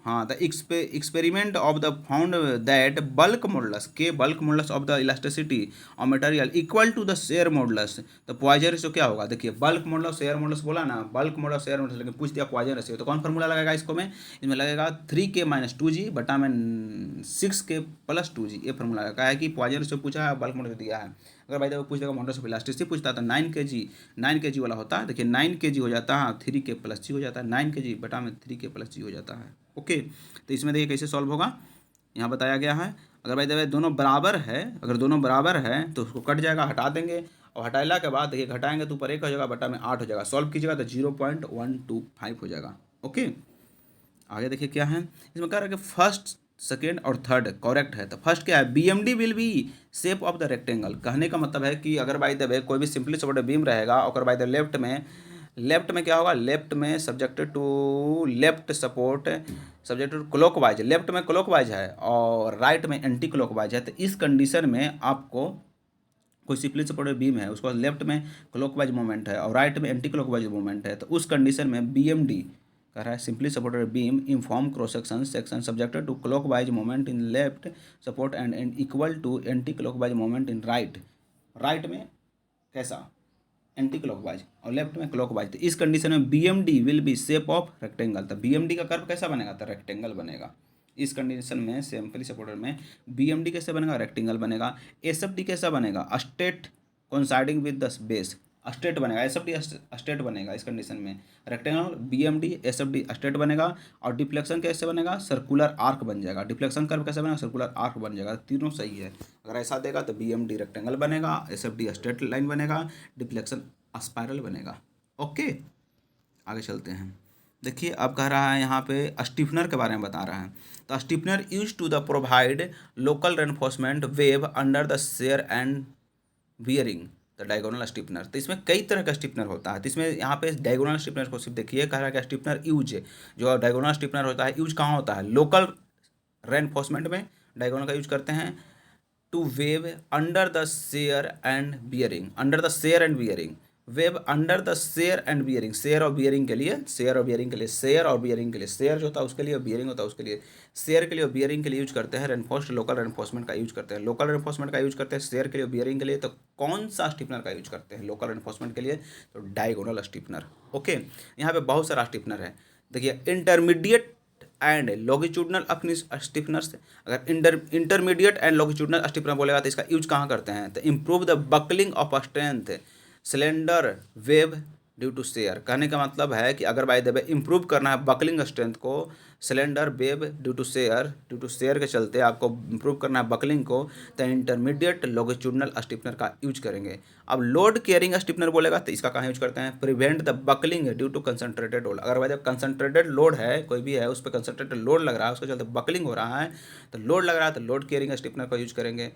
हाँ, the experiment of the found that bulk modulus के, bulk modulus of the elasticity of material equal to the shear modulus, तो पॉइजन रेशियो क्या होगा? देखिए बल्क मॉडुलस शेयर मॉडुलस बोला ना, बल्क मॉडुलस शेयर मॉडुलस, लेकिन पूछ दिया पॉइजन रेशियो, तो कौन फार्मूला लगेगा इसको में? इसमें लगेगा 3k माइनस 2g बटा में 6k प्लस 2g, ये फार्मूला लगेगा। है कि पॉइजन रेशियो पूछा है, बल्क मॉडुलस दिया है। अगर भाई देखो पूछ देगा मॉडुलस ऑफ इलास्टिसिटी पूछता है, तो 9 kg वाला होता है, देखिए 9 kg हो जाता है, 3k प्लस जी हो जाता है, 9 kg बटा में 3k प्लस जी हो जाता है। ओके, तो इसमें देखिए कैसे सॉल्व होगा, यहाँ बताया गया है। अगर भाई देखिए दोनों बराबर है, अगर दोनों बराबर है तो उसको कट जाएगा, हटा देंगे, और हटाने के बाद देखिए घटाएंगे तो ऊपर 1 हो जाएगा, बटा में 8 हो जाएगा। सॉल्व कीजिएगा तो 0.125 हो जाएगा। ओके, आगे देखिए क्या है, इसमें कह रहा है कि फर्स्ट सेकेंड और थर्ड करेक्ट है। तो फर्स्ट क्या है, BMD will be shape of the rectangle. कहने का मतलब है कि अगर बाई द वे कोई भी सिंपली सपोर्टेड बीम रहेगा और बाई द लेफ्ट में क्या होगा, लेफ्ट में subjected to left support, subjected to clockwise, left में क्लॉकवाइज है और राइट में एंटी क्लॉकवाइज है। तो इस कंडीशन में आपको कोई सिंपली सपोर्टेड बीम है, उसको लेफ्ट में क्लॉकवाइज मूवमेंट है और राइट में एंटी क्लॉकवाइज मूवमेंट है, तो उस कंडीशन में BMD कह रहा है simply supported beam uniform cross section subjected to clockwise movement in left support and equal to anti clockwise movement in right. Right में कैसा, एंटी क्लॉकवाइज, और लेफ्ट में क्लॉकवाइज। तो इस कंडीशन में BMD will be shape of rectangle. तो BMD का curve कैसा बनेगा, तो रेक्टेंगल बनेगा। इस कंडीशन में सिंपली सपोर्टेड में BMD कैसे बनेगा, रेक्टेंगल बनेगा। SFD कैसा बनेगा, straight coinciding with the base, straight बनेगा। SFD स्ट्रेट बनेगा इस कंडीशन में, रेक्टेंगल BMD SFD स्ट्रेट बनेगा। और डिफ्लेक्शन कैसे बनेगा, सर्कुलर आर्क बन जाएगा। डिफ्लेक्शन कर्व कैसे बनेगा, सर्कुलर आर्क बन जाएगा। तीनों सही है, अगर ऐसा देगा तो BMD रेक्टेंगल बनेगा, SFD स्ट्रेट लाइन बनेगा, डिफ्लेक्शन स्पाइरल बनेगा। ओके, आगे चलते हैं। देखिए अब कह रहा है यहाँ पे स्टिफनर के बारे में बता रहा है। तो stiffener use to the provide local reinforcement web under the shear and bearing the diagonal stiffener. तो इसमें कई तरह का स्टिफनर होता है। तो इसमें यहाँ पे डायगोनल स्टिफनर को सिर्फ देखिए, कह रहा है कि स्टिफनर यूज, जो डायगोनल स्टिफनर होता है यूज कहाँ होता है, लोकल रेनफोर्समेंट में डायगोनल का यूज करते हैं। To web under the shear and bearing, under the shear and bearing, web under the shear and bearing, shear और बियरिंग के लिए, शेयर और बियरिंग के लिए, शेयर और बियरिंग के लिए, शेयर जो होता है उसके लिए और बियरिंग होता है उसके लिए, शेयर के लिए और बियरिंग के लिए यूज करते हैं रेनफोर्स्ड लोकल रेनफोर्समेंट का यूज करते हैं। लोकल रेनफोर्समेंट का यूज करते हैं शेयर के लिए और बियरिंग के लिए। तो कौन सा स्टिफनर का यूज करते हैं लोकल रेनफोर्समेंट के लिए, तो डायगोनल स्टिफनर। ओके, यहाँ पे बहुत सारा स्टिफनर है। देखिए इंटरमीडिएट एंड लॉन्गिट्यूडनल स्टिफनर्स। अगर इंटरमीडिएट एंड लॉन्गिट्यूडनल स्टिफनर बोलेगा तो इसका यूज कहाँ करते हैं, तो improve the buckling of strength slender web due to shear. कहने का मतलब है कि अगर बाय द वे इम्प्रूव करना है बकलिंग स्ट्रेंथ को slender web due to shear के चलते आपको इम्प्रूव करना है बकलिंग को, तो इंटरमीडिएट लॉन्गिट्यूडनल स्टिफनर का यूज करेंगे। अब लोड केयरिंग स्टिफनर बोलेगा तो इसका कहाँ यूज करते हैं, prevent the buckling due to concentrated load. अगर भाई जब कंसंट्रेटेड लोड है कोई भी है, उस पर कंसंट्रेटेड लोड लग रहा है, उसके चलते बकलिंग हो रहा है, तो लोड लग रहा है तो लोड केयरिंग स्टिफनर का यूज करेंगे।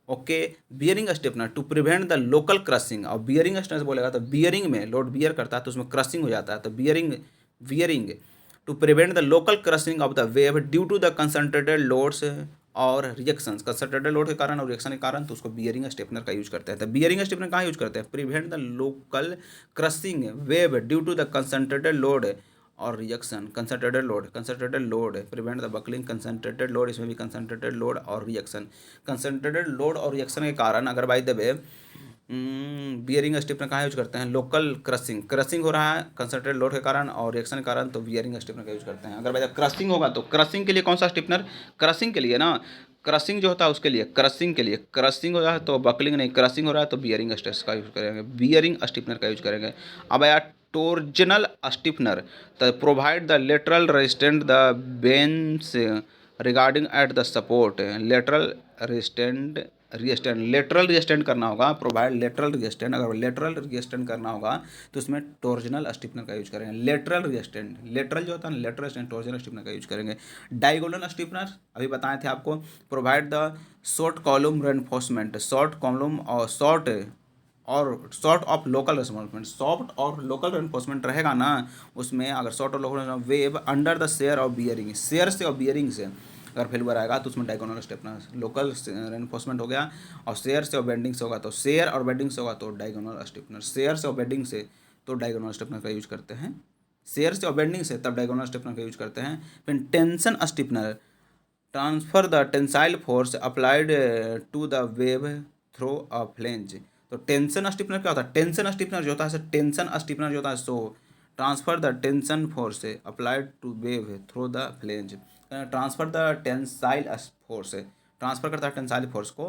Okay, bearing stiffener to prevent the local crushing. और बियरिंग स्टिफनर बोलेगा तो बियरिंग में लोड बियर करता है तो उसमें क्रशिंग हो जाता है, तो bearing to prevent the local crushing of the web due to the concentrated loads और रिएक्शंस। कंसंट्रेटेड लोड के कारण और रिएक्शन के कारण तो उसको बियरिंग स्टिफनर का यूज करते हैं। तो बियरिंग स्टिफनर कहाँ यूज करते हैं, prevent the local crushing web due to the concentrated load और reaction. Concentrated load prevent the buckling concentrated load, इसमें भी कंसंट्रेटेड लोड और रिएक्शन। कंसंट्रेटेड लोड और रिएक्शन के कारण अगर by the way bearing stiffener कहाँ यूज करते हैं, लोकल क्रशिंग हो रहा है कंसंट्रेटेड लोड के कारण और रिएक्शन के कारण, तो बियरिंग स्टिफनर का यूज करते हैं। अगर भाई क्रशिंग होगा तो क्रशिंग के लिए कौन सा स्टिफनर, क्रशिंग के लिए ना, क्रशिंग जो होता है उसके लिए क्रशिंग हो रहा है तो बकलिंग नहीं, क्रशिंग हो रहा है तो बियरिंग स्टिफनर का यूज करेंगे, बियरिंग स्टिफनर का यूज करेंगे। अब यार torsional stiffener to provide the lateral resistant the beams regarding at the support. Lateral resistant करना होगा, प्रोवाइड लेटरल रेजिस्टेंट। अगर लेटरल रेजिस्टेंट करना होगा तो उसमें टोर्जनल स्टिफनर का यूज करेंगे। लेटरल जो होता है ना, लेटरल रेजिस्टेंट टोर्जनल स्टिफनर का यूज करेंगे। डायगोनल स्टिफनर अभी बताए थे आपको, provide the short column reinforcement, short of local reinforcement, soft और लोकल रेनफोर्समेंट रहेगा ना उसमें, अगर शॉर्ट और local wave under the share of bearing, share से और बियरिंग से अगर फेलवर आएगा तो उसमें डायगोनल स्टिफनर, लोकल रेनफोर्समेंट हो गया और शेयर से और बेंडिंग से होगा तो शेयर और बेंडिंग से होगा तो डायगोनल स्टिफनर, शेयर से और बेंडिंग से तो डायगोनल स्टिफनर का यूज करते हैं, शेयर से और बेंडिंग से तब डायगोनल स्टिफनर का यूज करते हैं। फिर tension stiffener transfer the tensile force applied to the web through a flange. तो टेंशन स्टिफनर क्या होता है, टेंशन स्टिफनर जो होता है सो transfer the tension force applied to web through the flange. Transfer the tensile force, transfer करता है टेंसाइल फोर्स को,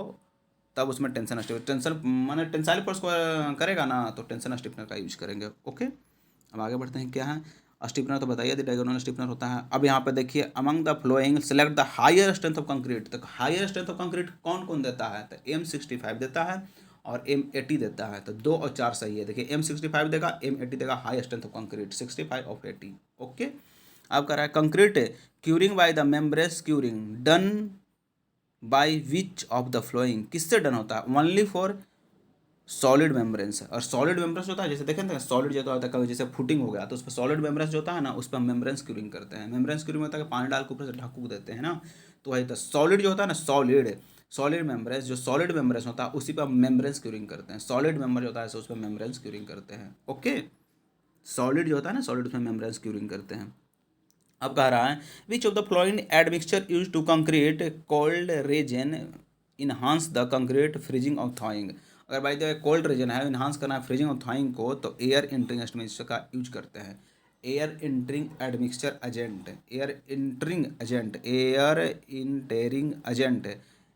तब उसमें टेंशन माने टेंसाइल फोर्स को करेगा ना तो टेंशन स्टिफनर का यूज करेंगे। ओके, अब आगे बढ़ते हैं, क्या है स्टिफनर तो बताइए, डायगोनल स्टिफनर होता है। अब यहाँ पे देखिए, among the following select the higher strength of concrete. तो हायर स्ट्रेंथ ऑफ कंक्रीट कौन कौन देता है, तो M65 देता है और M80 देता है, तो 2 और 4 सही है। देखिए M65 देगा, M80 देगा, हाई स्ट्रेंथ ऑफ कंक्रीट 65 और 80। ओके, अब कर रहा है concrete curing by the membrane curing done by which of the following, किससे डन होता है, ओनली फॉर सॉलिड मेम्ब्रेन्स। और सॉलिड मेम्ब्रेन्स होता है, जैसे देखें ना सॉलिड जो होता है, जैसे फुटिंग हो गया तो उस पर सॉलिड मेम्ब्रेन्स जो होता है ना, उस पर मेम्ब्रेन्स क्यूरिंग करते हैं। मेम्ब्रेन्स क्यूरिंग होता है कि पानी डाल के ऊपर से ढक देते हैं ना, तो वही तो सॉलिड जो होता है ना, सॉलिड मेम्ब्रेन्स, जो सॉलिड मेम्ब्रेन्स होता है उसी पर मेम्ब्रेन्स क्यूरिंग करते हैं। सॉलिड मेम्बर जो होता है उस पर मेम्ब्रेन्स क्यूरिंग करते हैं। ओके, सॉलिड जो होता है ना, सॉलिड उसमें मेम्ब्रेन्स क्यूरिंग करते हैं। अब कह रहा है which of the following admixture use to concrete cold region enhance the concrete freezing और थॉइंग। अगर भाई जो कोल्ड रीजन है इन्हांस करना है फ्रीजिंग और थॉइंग को, तो एयर इंटरिंग एडमिक्सचर का यूज करते हैं। Air entraining admixture agent,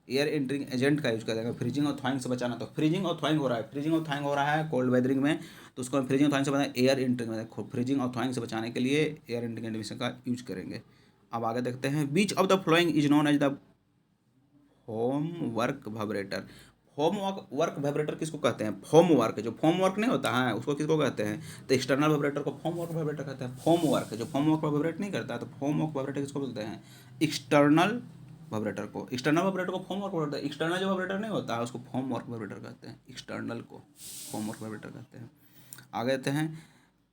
air entraining agent का यूज करेंगे फ्रीजिंग और थॉइंग से बचाना। तो फ्रीजिंग और थॉइंग हो रहा है कोल्ड वेदरिंग में, तो उसको फ्रीजिंग और थॉइंग से बचाना, एयर इंटरिंग में फ्रीजिंग और थॉइंग से बचाने के लिए एयर इंटरिंग एडमिक्सचर का यूज करेंगे। अब आगे देखते हैं, which of the following is known as the home work vibrator. Home work vibrator किसको कहते हैं, फोम वर्क, जो फोम वर्क नहीं होता है उसको किसको कहते हैं, तो एक्सटर्नल वाइब्रेटर को फोम वर्क वाइब्रेटर कहते हैं। फोम वर्क जो फोम वर्क वाइब्रेट नहीं करता है तो फोम वर्क वाइब्रेटर किसको बोलते हैं, एक्सटर्नल वाइब्रेटर को। एक्सटर्नल वाइब्रेटर को फोम वर्क वाइब्रेटर, एक्सटर्नल जो वाइब्रेटर नहीं होता है उसको फोम वर्क वाइब्रेटर कहते हैं, एक्सटर्नल को फोम वर्क वाइब्रेटर कहते हैं। आगे देखते हैं,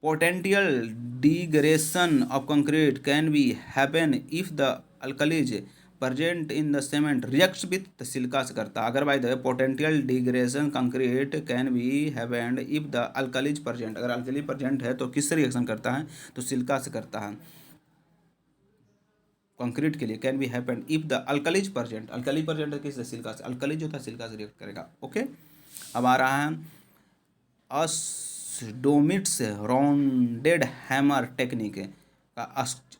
potential digression of concrete can be happen if the alkalis present in the cement reacts with silica से करता। अगर by the potential digression concrete can be happened if the alkalis present, अगर alkali present है तो किससे reaction करता है, तो सिलिका से करता है। कंक्रीट के लिए can be happened if the alkalis present है किससे, सिलिका से, अल्कलीज जो होता है सिलिका से रिएक्ट करेगा। ओके, अब आ रहा है अस्टोमिट्स राउंडेड हैमर टेक्निक का।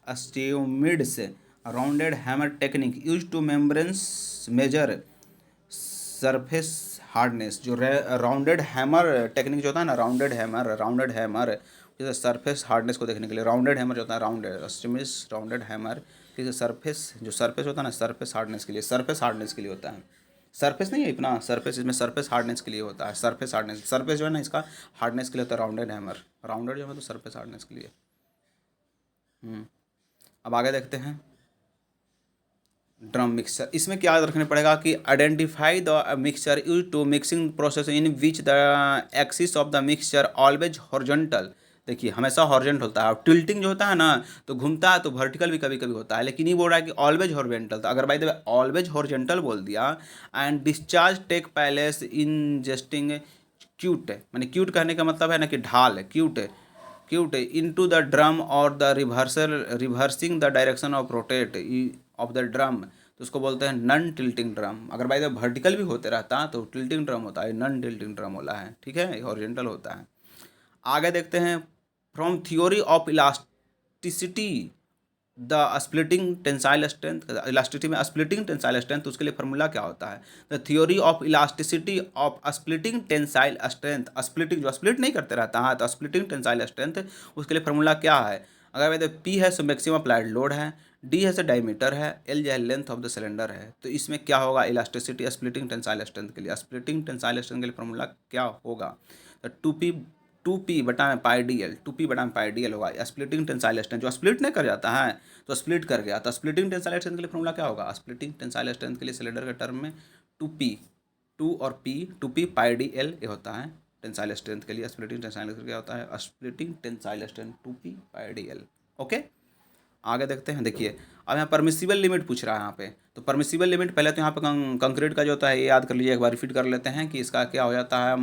अस्टियोमिड्स rounded hammer technique use to membranes measure surface hardness. जो राउंडेड हैमर टेक्निक जो होता है ना, राउंडेड हैमर जैसे सरफेस हार्डनेस को देखने के लिए, राउंडेड हैमर जो होता है, राउंडेड हैमर किसी सरफेस, जो सरफेस होता है ना, सरफेस हार्डनेस के लिए, सरफेस हार्डनेस के लिए होता है। सरफेस नहीं है इतना सरफेस, इसमें सरफेस हार्डनेस के लिए होता है। सरफेस हार्डनेस, सरफेस जो है ना इसका हार्डनेस के लिए होता है राउंडेड हैमर। राउंडेड जो है तो सरफेस हार्डनेस के लिए। अब आगे देखते हैं ड्रम मिक्सचर। इसमें क्या याद रखने पड़ेगा कि identify the mixture use to mixing process in which the axis of the mixture always horizontal. देखिए हमेशा हॉरिजॉन्टल होता है, और टिल्टिंग जो होता है ना तो घूमता है तो वर्टिकल भी कभी कभी होता है, लेकिन ये बोल रहा है कि ऑलवेज हॉरिजॉन्टल। तो अगर by the way always horizontal बोल दिया and discharge take place in जस्टिंग क्यूट, मैंने क्यूट कहने का मतलब है ना कि ढाल, क्यूट इनटू द ड्रम और the reversing the direction of rotate of the drum, तो उसको बोलते हैं नन टिल्टिंग ड्रम। अगर बाई द वर्टिकल भी होते रहता तो टिल्टिंग ड्रम होता है, नन टिल्टिंग ड्रम वाला है, ठीक है, हॉरिजॉन्टल होता है। आगे देखते हैं from theory of elasticity the splitting tensile strength. Elasticity में स्प्लिटिंग टेंसाइल स्ट्रेंथ, उसके लिए फार्मूला क्या होता है? The theory of elasticity of splitting tensile strength, splitting जो स्प्लिट नहीं करते रहता है तो स्प्लिटिंग टेंसाइल स्ट्रेंथ, उसके लिए फार्मूला क्या है? अगर वैसे पी है सो मैक्सिमम अप्लाइड लोड है, डी है सो डायमीटर है, एल जो है लेंथ ऑफ द सिलेंडर है। तो इसमें क्या होगा इलास्टिसिटी स्प्लिटिंग टेंसाइल स्ट्रेंथ के लिए? स्प्लिटिंग टेंसाइल स्ट्रेंथ के लिए फार्मूला क्या होगा? तो टू पी बटा में पाई डी एल, 2p बटा में पाई डी एल होगा। स्प्लिटिंग टेंसाइल स्ट्रेंथ जो स्प्लिट नहीं कर जाता है तो स्प्लिट कर गया, तो स्प्लिटिंग टेंसाइल स्ट्रेंथ के लिए फार्मूला क्या होगा? स्प्लिटिंग टेंसाइल स्ट्रेंथ के लिए सिलेंडर के टर्म में 2 और p, 2p पाई डी एल ये होता है टेंसाइल स्ट्रेंथ के लिए। स्प्लिटिंग टेंसाइल स्ट्रेंथ क्या होता है? स्प्लिटिंग टेंसाइल स्ट्रेंथ 2p पाई डी एल। ओके, आगे देखते हैं। देखिए अब यहाँ परमिसिबल लिमिट पूछ रहा है यहाँ पे, तो परमिसिबल लिमिट पहले तो यहाँ पे कंक्रीट का जो होता है ये याद कर लीजिए, एक बार रिपीट कर लेते हैं कि इसका क्या हो जाता है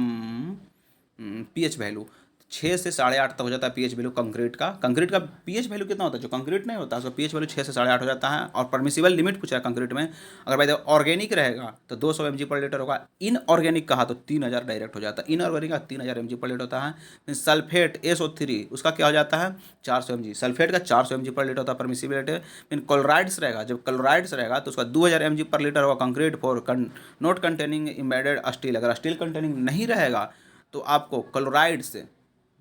पीएच वैल्यू 6 से 8.5 तक हो जाता है पीएच वैल्यू कंक्रीट का। कंक्रीट का पीएच वैल्यू कितना होता है? जो कंक्रीट नहीं होता उसका पीएच वैल्यू 6 से 8.5 हो जाता है। और परमिसिबल लिमिट पूछा है कंक्रीट में, अगर भाई ऑर्गेनिक रहेगा तो 200 mg पर लीटर होगा, इनऑर्गेनिक कहा तो 3000 डायरेक्ट हो जाता है। इनऑर्गेनिक का 3000 mg पर लीटर होता है। फिर सल्फेट SO3 उसका क्या हो जाता है? 400 mg, सल्फेट का 400 mg पर लीटर होता है परमिसिबिलिटी। फिर क्लोराइड्स रहेगा, जब क्लोराइड्स रहेगा तो उसका 2000 mg पर लीटर होगा concrete for not containing embedded steel. अगर स्टील कंटेनिंग नहीं रहेगा तो आपको क्लोराइड से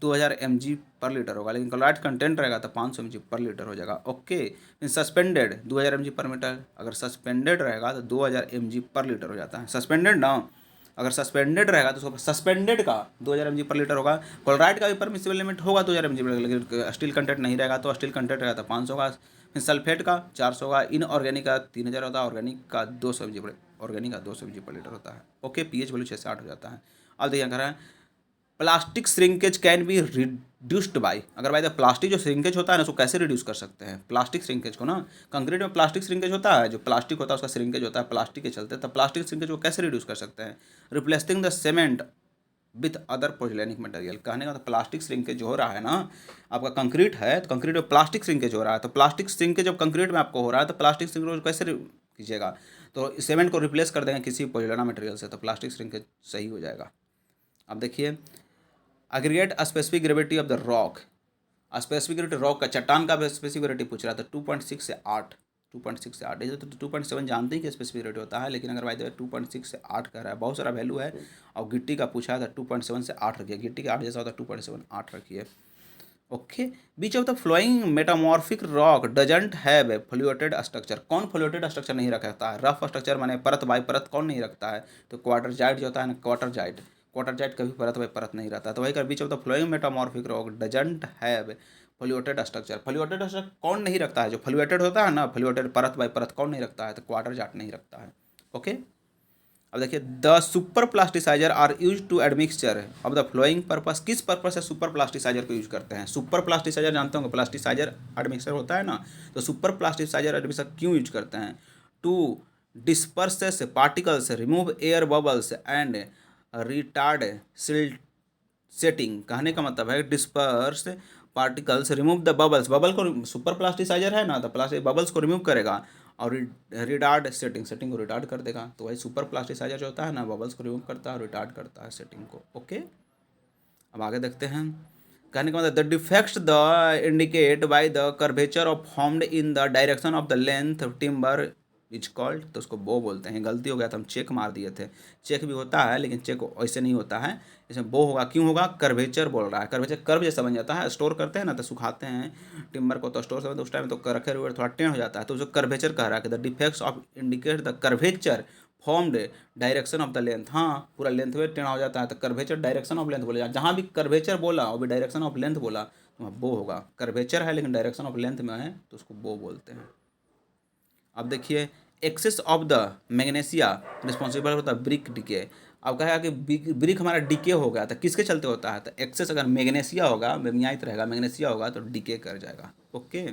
2000 mg पर लीटर होगा, लेकिन क्लोराइड कंटेंट रहेगा तो 500 mg पर लीटर हो जाएगा। ओके, सस्पेंडेड 2000 mg पर मीटर, अगर सस्पेंडेड रहेगा तो 2000 mg पर लीटर हो जाता है। सस्पेंडेड ना, अगर सस्पेंडेड रहेगा तो सस्पेंडेड का 2000 mg पर लीटर होगा। क्लोराइड का भी परमिसिबल लिमिट होगा 2000 mg पर, लेकिन स्टील कंटेंट नहीं रहेगा तो स्टील कंटेंट रहेगा तो 500 होगा। फिर सल्फेट का 400 होगा, इनऑर्गेनिक का 3000 होता है, ऑर्गेनिक का 200 mg पर, ऑर्गेनिक का 200 mg पर लीटर होता है। ओके, पीएच वैल्यू 6 से 8 हो जाता है। अब देखिए कह रहा है plastic shrinkage can be reduced by. अगर भाई प्लास्टिक जो श्रिंकेज होता है ना उसको कैसे रिड्यूस कर सकते हैं? प्लास्टिक श्रिंकेज को ना, कंक्रीट में प्लास्टिक श्रिंकेज होता है, जो प्लास्टिक होता है उसका श्रिंकेज होता है प्लास्टिक के चलते, तो प्लास्टिक श्रिंकेज को कैसे रिड्यूस कर सकते हैं? Replacing the cement with other pozzolanic material. कहने का तो प्लास्टिक श्रिंकेज जो हो रहा है ना, आपका कंक्रीट है तो कंक्रीट में प्लास्टिक श्रिंकेज हो रहा है, तो प्लास्टिक श्रिंकेज जब कंक्रीट में आपको हो रहा है तो प्लास्टिक श्रिंकेज कैसे कीजिएगा? तो सीमेंट को रिप्लेस कर देंगे किसी पोर्सलेना मटेरियल से, तो प्लास्टिक श्रिंकेज सही हो जाएगा। अब देखिए aggregate specific gravity of the rock. Specific gravity rock का, चट्टान का स्पेसिफिक ग्रेविटी पूछ रहा था 2.6 से 8, 2.6 से 8। तो 2.7 जानते ही कि स्पेसिफिक ग्रेविटी होता है, लेकिन अगर भाई 2.6 से 8 कह रहा है, बहुत सारा वैल्यू है। और गिट्टी का पूछा था 2.7 से 8 रखिए, गिट्टी का 8 जैसा होता है 2.7 8 रखिए। Okay, beach of the following metamorphic rock doesn't have a fluted structure. कौन फ्लूटेड स्ट्रक्चर नहीं रखता है? रफ स्ट्रक्चर माने परत बाई परत कौन नहीं रखता है? तो क्वार्टर जाइट जो होता है ना, क्वार्टर जाइट कभी परत बाई परत नहीं रहता। तो वही कर which of the following metamorphic rock doesn't have fluted structure. Fluted structure कौन नहीं रखता है? जो फ्लूटेड होता है ना, फ्लूटेड परत बाई परत कौन नहीं रखता है? तो क्वार्टर जाइट नहीं रखता है। ओके, अब देखिए the super plasticiser are use to admixture of the following purpose. किस पर्पस से सुपर प्लास्टिसाइजर को यूज करते हैं? सुपर प्लास्टिसाइजर जानते होंगे, प्लास्टिसाइजर एडमिक्सचर होता है ना, तो सुपर प्लास्टिसाइजर एडमिक्सचर क्यों यूज करते हैं? To disperses particles, remove air bubbles and retard setting. कहने का मतलब है disperse particles remove the bubbles, bubble को सुपर प्लास्टिसाइजर है ना तो प्लास्टिक बबल्स को रिमूव करेगा, और रिटार्ड सेटिंग को रिटार्ड कर देगा। तो वही सुपर प्लास्टिसाइजर जो होता है ना, बबल्स को रिमूव करता है और रिटार्ड करता है सेटिंग को। ओके, अब आगे देखते हैं कहने का मतलब the defects the indicate by the curvature of formed in the direction of the length timber is called, तो उसको बो बोलते हैं। गलती हो गया था, हम चेक मार दिए थे। चेक भी होता है लेकिन चेक ऐसे नहीं होता है, इसमें बो होगा। क्यों होगा? कर्वेचर बोल रहा है। कर्वेचर कर्व जैसा बन जाता है, स्टोर करते हैं ना तो सुखाते हैं टिम्बर को, तो स्टोर से उस टाइम तो रखे हुए थोड़ा टेढ़ हो जाता है, तो जो कर्वेचर कह रहा है कि the defects of indicate the curvature formed direction of the length. हाँ, पूरा लेंथ में टेढ़ा हो जाता है तो कर्वेचर डायरेक्शन ऑफ लेंथ बोले। जहाँ भी कर्वेचर बोला और भी डायरेक्शन ऑफ लेंथ बोला तो वहाँ बो होगा। कर्वेचर है लेकिन डायरेक्शन ऑफ लेंथ में है तो उसको बो बोलते हैं। अब देखिए, excess of the magnesia responsible होता है ब्रिक डिके। अब कहा कि ब्रिक हमारा डिके हो गया था, किसके चलते होता है? तो एक्सेस अगर मैग्नेशिया होगा, बेमियाइत रहेगा, मैग्नेशिया होगा तो डिके कर जाएगा। ओके।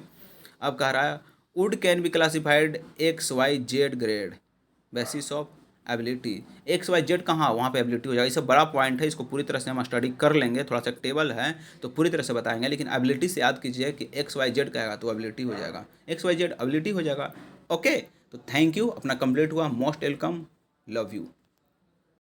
अब कह रहा है wood can be classified X Y Z grade basis of ability. X Y Z कहाँ, वहाँ पे एबिलिटी हो जाएगा। ये सब बड़ा पॉइंट है, इसको पूरी तरह से हम स्टडी कर लेंगे। थोड़ा सा टेबल है तो पूरी तरह से बताएंगे, लेकिन एबिलिटी से याद कीजिए कि एक्स वाई जेड कहेगा तो एबिलिटी हो जाएगा, एक्स वाई जेड एबिलिटी हो जाएगा। ओके, तो थैंक यू, अपना कंप्लीट हुआ। Most welcome, love you.